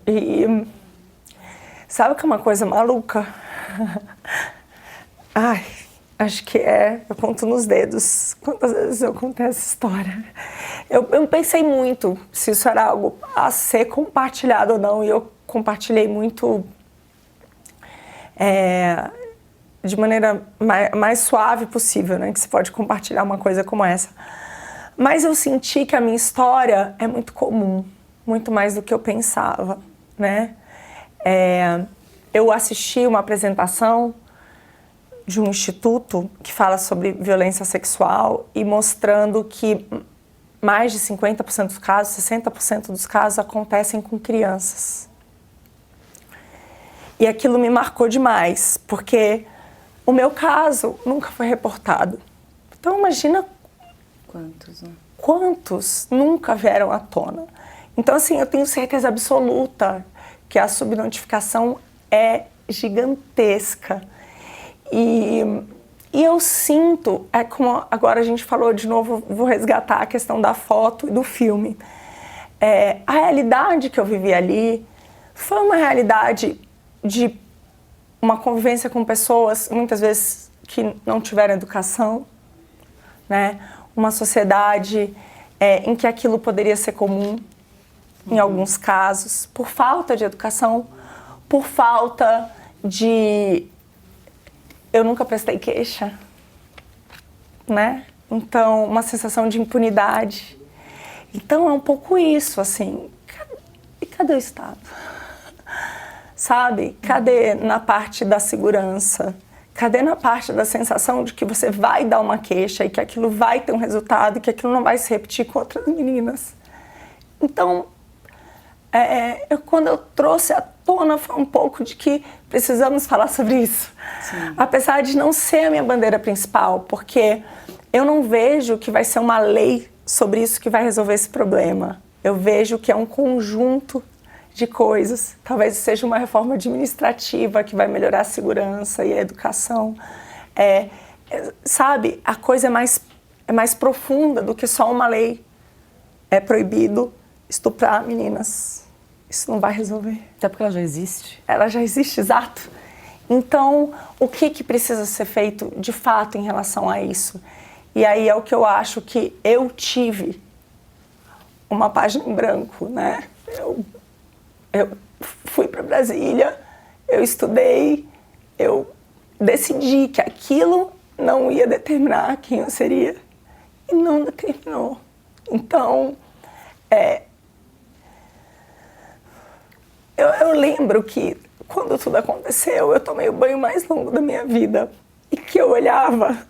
E sabe que é uma coisa maluca? Ai, acho que eu conto nos dedos quantas vezes eu contei essa história. Eu pensei muito se isso era algo a ser compartilhado ou não, e eu compartilhei muito de maneira mais suave possível, né? Que se pode compartilhar uma coisa como essa. Mas eu senti que a minha história é muito comum, muito mais do que eu pensava, né? Eu assisti uma apresentação de um instituto que fala sobre violência sexual e mostrando que mais de 50% dos casos, 60% dos casos acontecem com crianças. E aquilo me marcou demais, porque o meu caso nunca foi reportado. Então imagina Quantos, né? Quantos nunca vieram à tona. Então assim, eu tenho certeza absoluta que a subnotificação é gigantesca. E eu sinto, como agora a gente falou de novo, vou resgatar a questão da foto e do filme. A realidade que eu vivi ali foi uma realidade de uma convivência com pessoas, muitas vezes, que não tiveram educação, né? Uma sociedade em que aquilo poderia ser comum, em alguns casos, por falta de educação, por falta de... Eu nunca prestei queixa, né? Então, uma sensação de impunidade. Então, é um pouco isso, assim. E cadê o Estado? Sabe? Cadê na parte da segurança? Cadê na parte da sensação de que você vai dar uma queixa e que aquilo vai ter um resultado e que aquilo não vai se repetir com outras meninas? Então, quando eu trouxe à tona foi um pouco de que precisamos falar sobre isso. Sim. Apesar de não ser a minha bandeira principal, porque eu não vejo que vai ser uma lei sobre isso que vai resolver esse problema. Eu vejo que é um conjunto de coisas. Talvez seja uma reforma administrativa que vai melhorar a segurança e a educação. Sabe, a coisa é mais profunda do que só uma lei. É proibido estuprar meninas. Isso não vai resolver. Até porque ela já existe. Ela já existe, exato. Então, o que precisa ser feito de fato em relação a isso? E aí é o que eu acho que eu tive uma página em branco, né? Eu fui para Brasília, eu estudei, eu decidi que aquilo não ia determinar quem eu seria. E não determinou. Então, eu lembro que quando tudo aconteceu, eu tomei o banho mais longo da minha vida e que eu olhava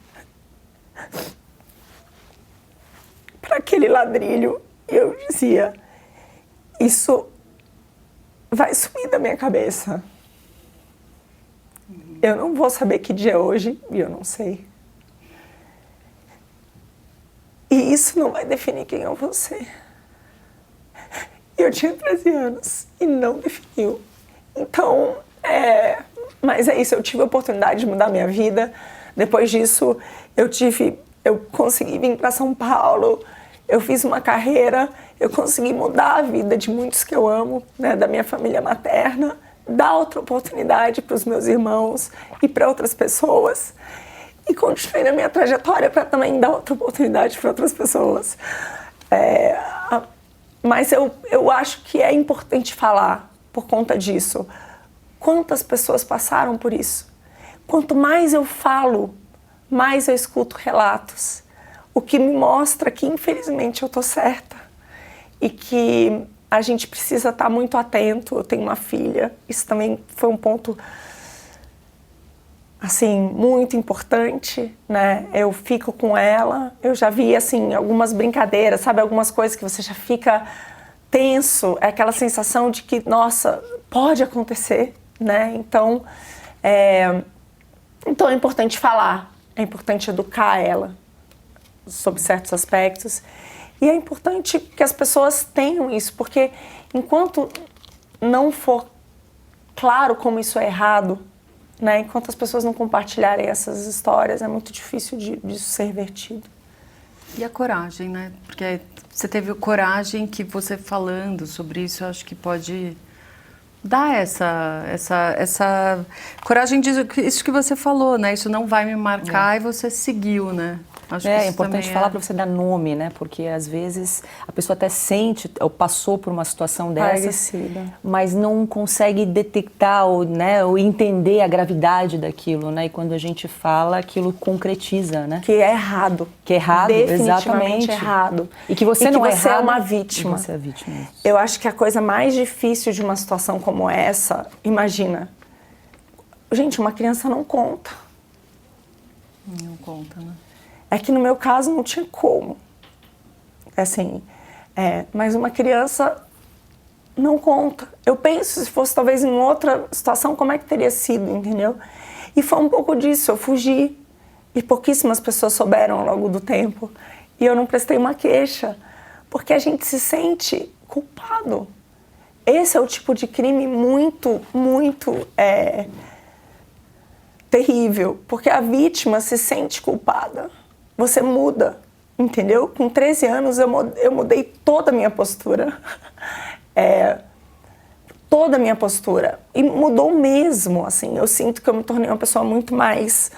para aquele ladrilho e eu dizia, isso vai sumir da minha cabeça. Eu não vou saber que dia é hoje e eu não sei. E isso não vai definir quem eu vou ser. Eu tinha 13 anos e não definiu. Então, mas é isso, eu tive a oportunidade de mudar minha vida. Depois disso, eu consegui vir para São Paulo, eu fiz uma carreira, eu consegui mudar a vida de muitos que eu amo, né, da minha família materna, dar outra oportunidade para os meus irmãos e para outras pessoas. E continuei na minha trajetória para também dar outra oportunidade para outras pessoas. Mas eu acho que é importante falar por conta disso. Quantas pessoas passaram por isso? Quanto mais eu falo, mais eu escuto relatos. O que me mostra que, infelizmente, eu estou certa. E que a gente precisa estar muito atento. Eu tenho uma filha. Isso também foi um ponto, assim, muito importante, né? Eu fico com ela. Eu já vi, assim, algumas brincadeiras, sabe? Algumas coisas que você já fica tenso. É aquela sensação de que, nossa, pode acontecer, né? Então é importante falar. É importante educar ela sobre certos aspectos. E é importante que as pessoas tenham isso, porque enquanto não for claro como isso é errado, né, enquanto as pessoas não compartilharem essas histórias, é muito difícil disso ser vertido. E a coragem, né? Porque você teve coragem que você falando sobre isso, eu acho que pode dar essa coragem disso que você falou, né? Isso não vai me marcar e você seguiu, né? Acho que É isso importante falar para você dar nome, né? Porque às vezes a pessoa até sente ou passou por uma situação dessa, mas não consegue detectar ou entender a gravidade daquilo, né? E quando a gente fala, aquilo concretiza, né? Que é errado. Que é errado, definitivamente exatamente. errado. E que você não é errado. É uma vítima. E você é vítima. Eu acho que a coisa mais difícil de uma situação como essa, imagina, gente, uma criança não conta. Não conta, né? É que no meu caso não tinha como. Assim, mas uma criança não conta. Eu penso, se fosse talvez em outra situação, como é que teria sido, entendeu? E foi um pouco disso, eu fugi. E pouquíssimas pessoas souberam ao longo do tempo. E eu não prestei uma queixa, porque a gente se sente culpado. Esse é o tipo de crime muito, muito terrível, porque a vítima se sente culpada. Você muda, entendeu? Com 13 anos eu mudei toda a minha postura. Toda a minha postura. E mudou mesmo, assim. Eu sinto que eu me tornei uma pessoa muito mais...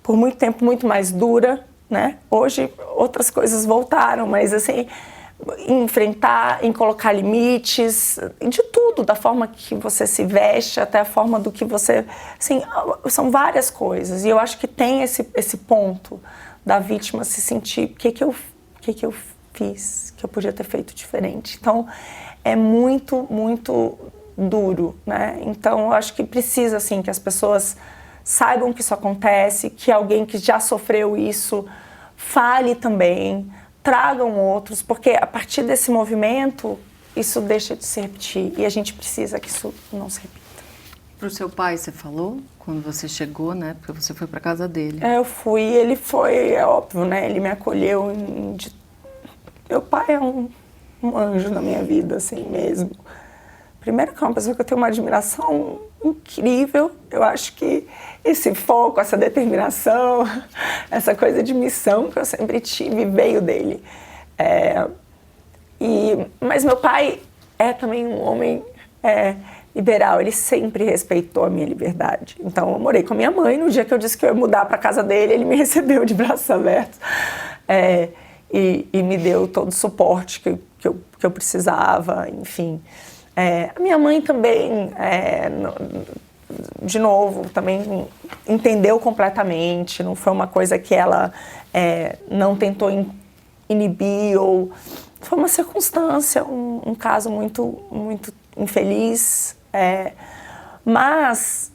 por muito tempo, muito mais dura, né? Hoje outras coisas voltaram, mas assim... em enfrentar, em colocar limites, de tudo, da forma que você se veste até a forma do que você... Assim, são várias coisas. E eu acho que tem esse ponto da vítima se sentir... O que eu fiz que eu podia ter feito diferente? Então, é muito, muito duro, né? Então, eu acho que precisa, assim, que as pessoas saibam que isso acontece, que alguém que já sofreu isso fale também... tragam outros, porque a partir desse movimento, isso deixa de se repetir. E a gente precisa que isso não se repita. Pro seu pai, você falou? Quando você chegou, né? Porque você foi pra casa dele. Eu fui, ele foi, é óbvio, né? Ele me acolheu. Meu pai é um anjo na minha vida, assim mesmo. Primeiro que é uma pessoa que eu tenho uma admiração incrível. Eu acho que esse foco, essa determinação, essa coisa de missão que eu sempre tive veio dele. Mas meu pai é também um homem liberal, ele sempre respeitou a minha liberdade. Então eu morei com a minha mãe, no dia que eu disse que eu ia mudar para a casa dele, ele me recebeu de braços abertos e me deu todo o suporte que eu precisava, enfim. A minha mãe também, de novo, também entendeu completamente, não foi uma coisa que ela não tentou inibir, ou foi uma circunstância, um caso muito, muito infeliz, mas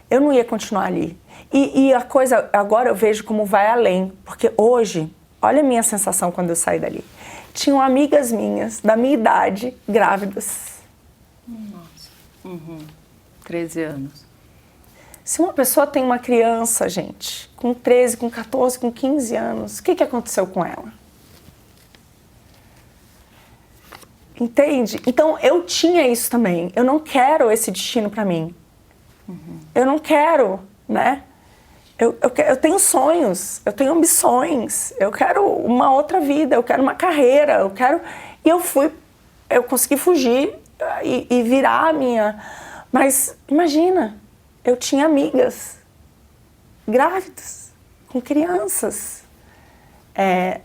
eu não ia continuar ali. E a coisa, agora eu vejo como vai além, porque hoje, olha a minha sensação quando eu saí dali. Tinham amigas minhas, da minha idade, grávidas. Nossa. 13 anos. Se uma pessoa tem uma criança, gente, com 13, com 14, com 15 anos, o que aconteceu com ela? Entende? Então, eu tinha isso também. Eu não quero esse destino para mim. Eu não quero, né? Eu tenho sonhos, eu tenho ambições, eu quero uma outra vida, eu quero uma carreira, eu quero... E eu consegui fugir e virar a minha... Mas imagina, eu tinha amigas grávidas, com crianças,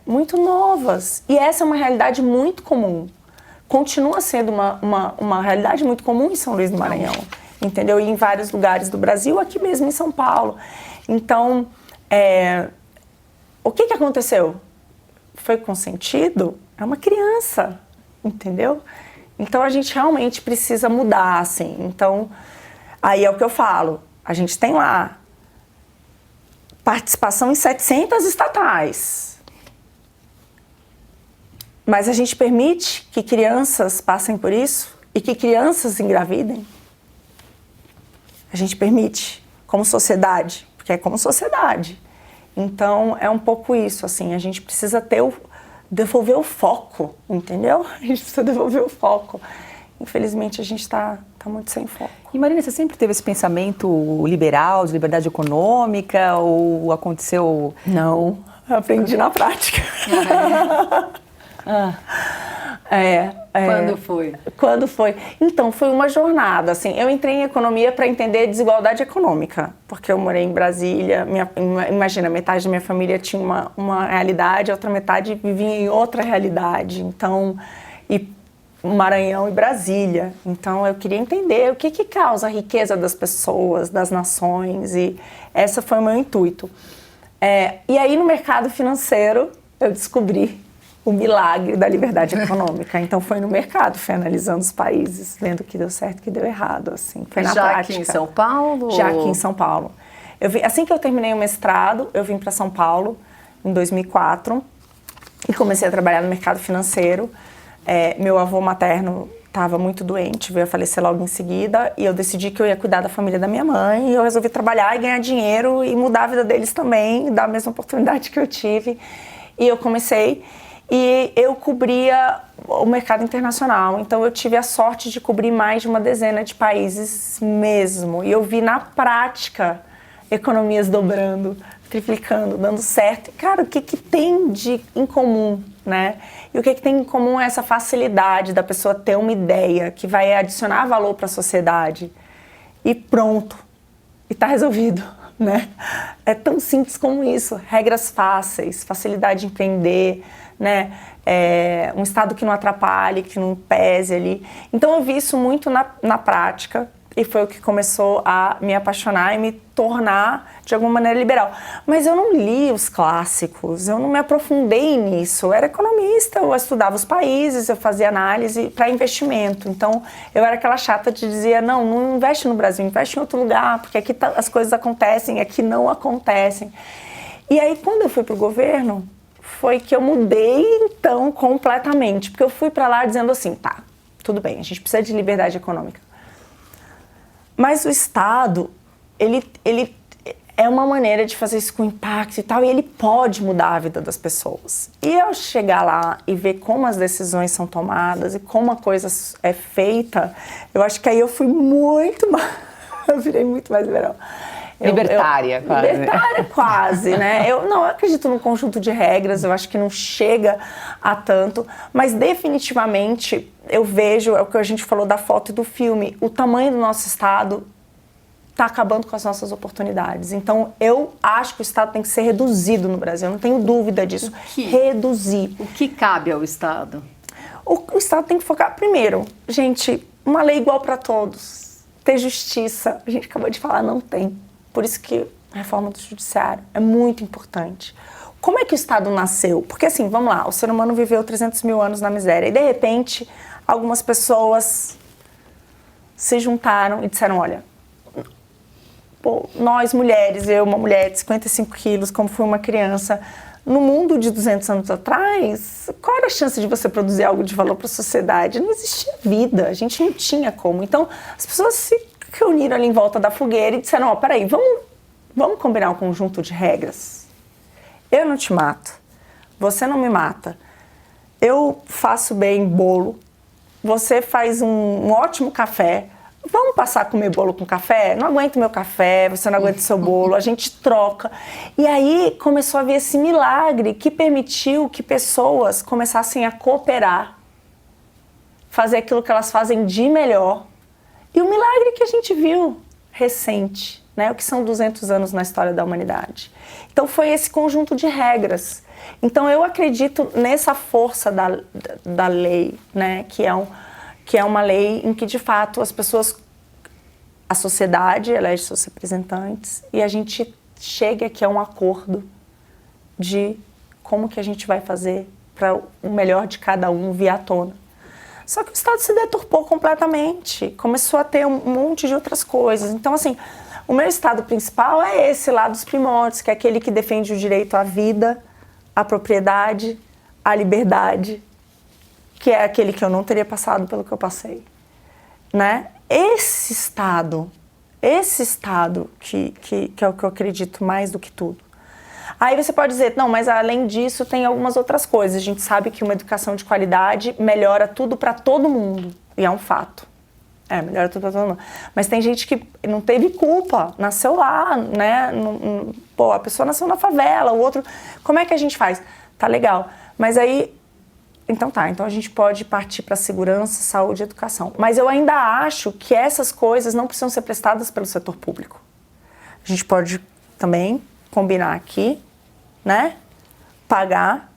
muito novas. E essa é uma realidade muito comum. Continua sendo uma realidade muito comum em São Luís do Maranhão, entendeu? E em vários lugares do Brasil, aqui mesmo em São Paulo. Então, o que aconteceu? Foi consentido? É uma criança, entendeu? Então, a gente realmente precisa mudar, assim. Então, aí é o que eu falo. A gente tem lá participação em 700 estatais. Mas a gente permite que crianças passem por isso e que crianças engravidem? A gente permite, como sociedade, porque é como sociedade. Então, é um pouco isso, assim, a gente precisa devolver o foco, entendeu? A gente precisa devolver o foco. Infelizmente, a gente está muito sem foco. E Marina, você sempre teve esse pensamento liberal, de liberdade econômica, ou aconteceu... Não, aprendi na prática. Quando foi? Quando foi? Então, foi uma jornada, assim, eu entrei em economia para entender a desigualdade econômica, porque eu morei em Brasília, imagina, metade da minha família tinha uma realidade, a outra metade vivia em outra realidade, então, e Maranhão e Brasília, então eu queria entender o que causa a riqueza das pessoas, das nações, e esse foi o meu intuito. E aí no mercado financeiro eu descobri o milagre da liberdade econômica. Então foi no mercado, foi analisando os países, vendo o que deu certo e o que deu errado, assim. Foi na prática. Já aqui em São Paulo? Já aqui em São Paulo. Assim que eu terminei o mestrado, eu vim para São Paulo em 2004 e comecei a trabalhar no mercado financeiro. Meu avô materno estava muito doente, veio a falecer logo em seguida, e eu decidi que eu ia cuidar da família da minha mãe, e eu resolvi trabalhar e ganhar dinheiro e mudar a vida deles também, dar a mesma oportunidade que eu tive. E eu comecei, e eu cobria o mercado internacional, então eu tive a sorte de cobrir mais de uma dezena de países mesmo, e eu vi na prática economias dobrando, triplicando, dando certo. E, cara, o que tem em comum, né? E o que tem em comum é essa facilidade da pessoa ter uma ideia que vai adicionar valor para a sociedade e pronto, e tá resolvido, né? É tão simples como isso, regras fáceis, facilidade de empreender, né? Um estado que não atrapalhe, que não pese ali. Então eu vi isso muito na prática, e foi o que começou a me apaixonar e me tornar, de alguma maneira, liberal. Mas eu não li os clássicos, eu não me aprofundei nisso. Eu era economista, eu estudava os países, eu fazia análise para investimento. Então, eu era aquela chata que dizia, não investe no Brasil, investe em outro lugar, porque aqui as coisas acontecem, aqui não acontecem. E aí, quando eu fui para o governo, foi que eu mudei, então, completamente. Porque eu fui para lá dizendo assim, tá, tudo bem, a gente precisa de liberdade econômica. Mas o Estado, ele é uma maneira de fazer isso com impacto e tal, e ele pode mudar a vida das pessoas. E eu chegar lá e ver como as decisões são tomadas e como a coisa é feita, eu acho que aí eu fui muito mais... eu virei muito mais liberal. Libertária, quase. Libertária, quase, né? Eu acredito num conjunto de regras, eu acho que não chega a tanto, mas definitivamente eu vejo, é o que a gente falou da foto e do filme, o tamanho do nosso Estado está acabando com as nossas oportunidades. Então, eu acho que o Estado tem que ser reduzido no Brasil, eu não tenho dúvida disso. Reduzir. O que cabe ao Estado? O Estado tem que focar, primeiro, gente, uma lei igual para todos, ter justiça. A gente acabou de falar, não tem. Por isso que a reforma do judiciário é muito importante. Como é que o Estado nasceu? Porque assim, vamos lá, o ser humano viveu 300 mil anos na miséria e de repente algumas pessoas se juntaram e disseram, olha, nós mulheres, eu uma mulher de 55 quilos, como fui uma criança, no mundo de 200 anos atrás, qual era a chance de você produzir algo de valor para a sociedade? Não existia vida, a gente não tinha como. Então as pessoas se reuniram ali em volta da fogueira e disseram, peraí, vamos combinar um conjunto de regras. Eu não te mato, você não me mata, eu faço bem bolo, você faz um ótimo café, vamos passar a comer bolo com café? Não aguento meu café, você não aguenta seu bolo, a gente troca. E aí começou a haver esse milagre que permitiu que pessoas começassem a cooperar, fazer aquilo que elas fazem de melhor. E o milagre que a gente viu recente, né, o que são 200 anos na história da humanidade. Então foi esse conjunto de regras. Então eu acredito nessa força da lei, né, que é uma lei em que de fato as pessoas, a sociedade elege seus representantes e a gente chega aqui a um acordo de como que a gente vai fazer para o melhor de cada um vir à tona. Só que o Estado se deturpou completamente, começou a ter um monte de outras coisas. Então, assim, o meu Estado principal é esse lá dos primórdios, que é aquele que defende o direito à vida, à propriedade, à liberdade, que é aquele que eu não teria passado pelo que eu passei, né? Esse Estado que é o que eu acredito mais do que tudo. Aí você pode dizer, não, mas além disso tem algumas outras coisas. A gente sabe que uma educação de qualidade melhora tudo para todo mundo. E é um fato. Melhora tudo para todo mundo. Mas tem gente que não teve culpa, nasceu lá, né? Pô, a pessoa nasceu na favela, o outro... Como é que a gente faz? Tá legal. Mas aí... Então a gente pode partir para segurança, saúde e educação. Mas eu ainda acho que essas coisas não precisam ser prestadas pelo setor público. A gente pode também combinar aqui, né? Pagar.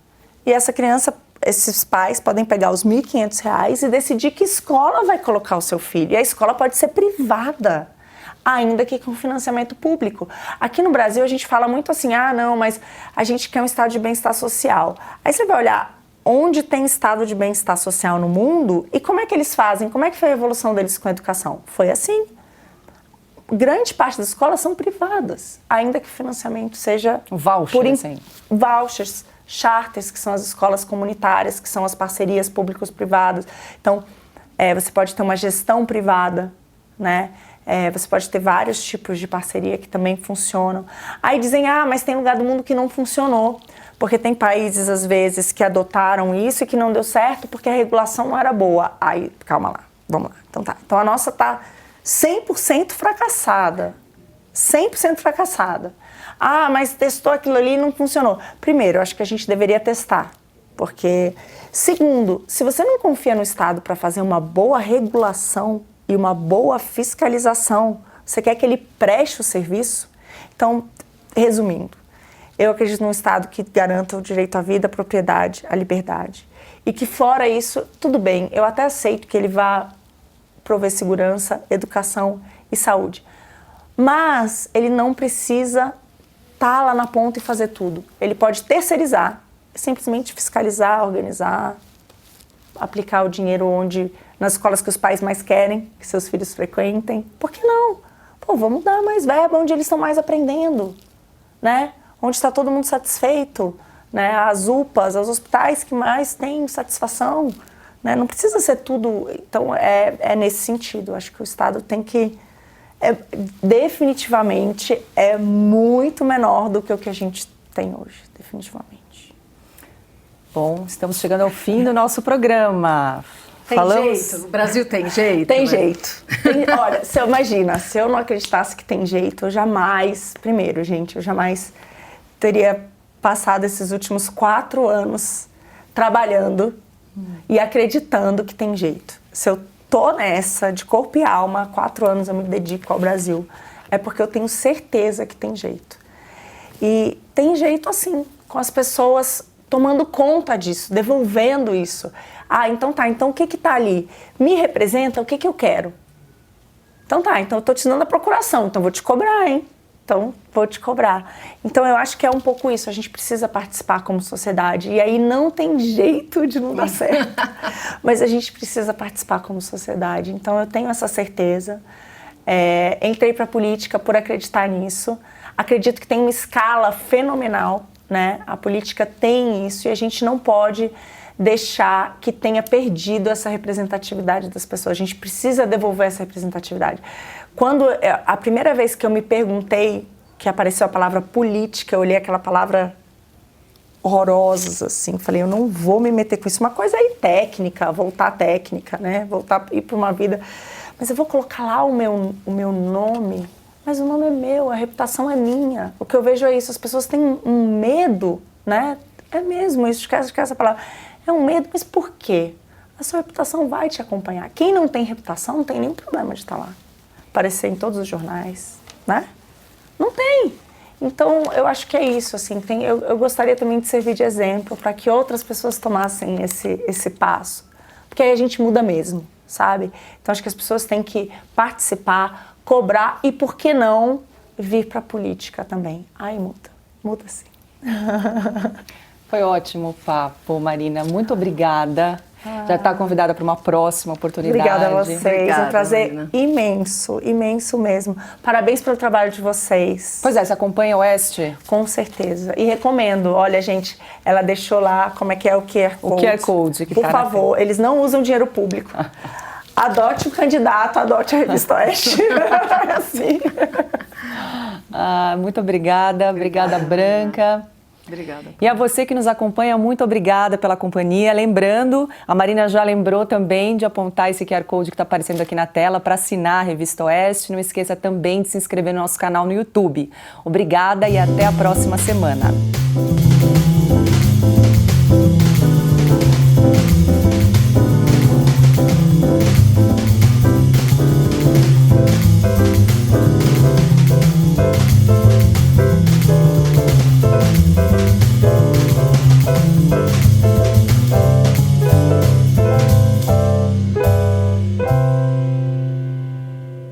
E essa criança, esses pais podem pegar os R$ 1.500 e decidir que escola vai colocar o seu filho. E a escola pode ser privada, ainda que com financiamento público. Aqui no Brasil a gente fala muito assim, não, mas a gente quer um estado de bem-estar social. Aí você vai olhar onde tem estado de bem-estar social no mundo e como é que eles fazem, como é que foi a evolução deles com a educação. Foi assim. Grande parte das escolas são privadas, ainda que o financiamento seja... Vouchers, charters, que são as escolas comunitárias, que são as parcerias públicos-privadas. Então, você pode ter uma gestão privada, né? Você pode ter vários tipos de parceria que também funcionam. Aí dizem, mas tem lugar do mundo que não funcionou, porque tem países, às vezes, que adotaram isso e que não deu certo porque a regulação não era boa. Aí, calma lá, vamos lá. Então a nossa está 100% fracassada. 100% fracassada. Mas testou aquilo ali e não funcionou. Primeiro, eu acho que a gente deveria testar. Porque, segundo, se você não confia no Estado para fazer uma boa regulação e uma boa fiscalização, você quer que ele preste o serviço? Então, resumindo, eu acredito num Estado que garanta o direito à vida, à propriedade, à liberdade. E que fora isso, tudo bem, eu até aceito que ele vá prover segurança, educação e saúde. Mas ele não precisa estar lá na ponta e fazer tudo. Ele pode terceirizar, simplesmente fiscalizar, organizar, aplicar o dinheiro nas escolas que os pais mais querem, que seus filhos frequentem. Por que não? Vamos dar mais verba onde eles estão mais aprendendo, né? Onde está todo mundo satisfeito, né? As UPAs, os hospitais que mais têm satisfação, né? Não precisa ser tudo... Então, é nesse sentido. Acho que o Estado tem que... definitivamente é muito menor do que o que a gente tem hoje, definitivamente. Bom, estamos chegando ao fim do nosso programa. Tem jeito? O Brasil tem jeito? Tem jeito. Olha, se eu não acreditasse que tem jeito, eu jamais teria passado esses últimos 4 anos trabalhando e acreditando que tem jeito. Se eu tô nessa, de corpo e alma, 4 anos eu me dedico ao Brasil, é porque eu tenho certeza que tem jeito. E tem jeito assim, com as pessoas tomando conta disso, devolvendo isso. Então o que tá ali? Me representa o que eu quero. Então eu tô te dando a procuração, então vou te cobrar, hein? Então, vou te cobrar. Então, eu acho que é um pouco isso. A gente precisa participar como sociedade. E aí não tem jeito de não dar certo. Mas a gente precisa participar como sociedade. Então, eu tenho essa certeza. Entrei para a política por acreditar nisso. Acredito que tem uma escala fenomenal, né? A política tem isso e a gente não pode deixar que tenha perdido essa representatividade das pessoas. A gente precisa devolver essa representatividade. Quando a primeira vez que eu me perguntei, que apareceu a palavra política, eu olhei aquela palavra horrorosa, assim, falei, eu não vou me meter com isso. Uma coisa aí técnica, voltar à técnica, né? Voltar ir para uma vida. Mas eu vou colocar lá o meu nome, mas o nome é meu, a reputação é minha. O que eu vejo é isso, as pessoas têm um medo, né? É mesmo isso, esquece essa palavra. É um medo, mas por quê? A sua reputação vai te acompanhar. Quem não tem reputação não tem nenhum problema de estar lá. Aparecer em todos os jornais, né? Não tem. Então, eu acho que é isso, assim, eu gostaria também de servir de exemplo para que outras pessoas tomassem esse passo. Porque aí a gente muda mesmo, sabe? Então, acho que as pessoas têm que participar, cobrar e, por que não, vir para a política também. Aí muda sim. Foi ótimo o papo, Marina. Muito obrigada. Já está convidada para uma próxima oportunidade. Obrigada a vocês, Obrigada, é um prazer Marina. imenso, imenso mesmo. Parabéns pelo trabalho de vocês. Pois é, você acompanha o Oeste? Com certeza. E recomendo, olha gente, ela deixou lá como é que é o QR Code. O QR Code. Que Por tá favor, eles não usam dinheiro público. Adote o candidato, adote a Revista Oeste. Assim. Muito obrigada. Obrigada, Branca. Obrigada. E a você que nos acompanha, muito obrigada pela companhia. Lembrando, a Marina já lembrou também de apontar esse QR Code que está aparecendo aqui na tela para assinar a Revista Oeste. Não esqueça também de se inscrever no nosso canal no YouTube. Obrigada e até a próxima semana.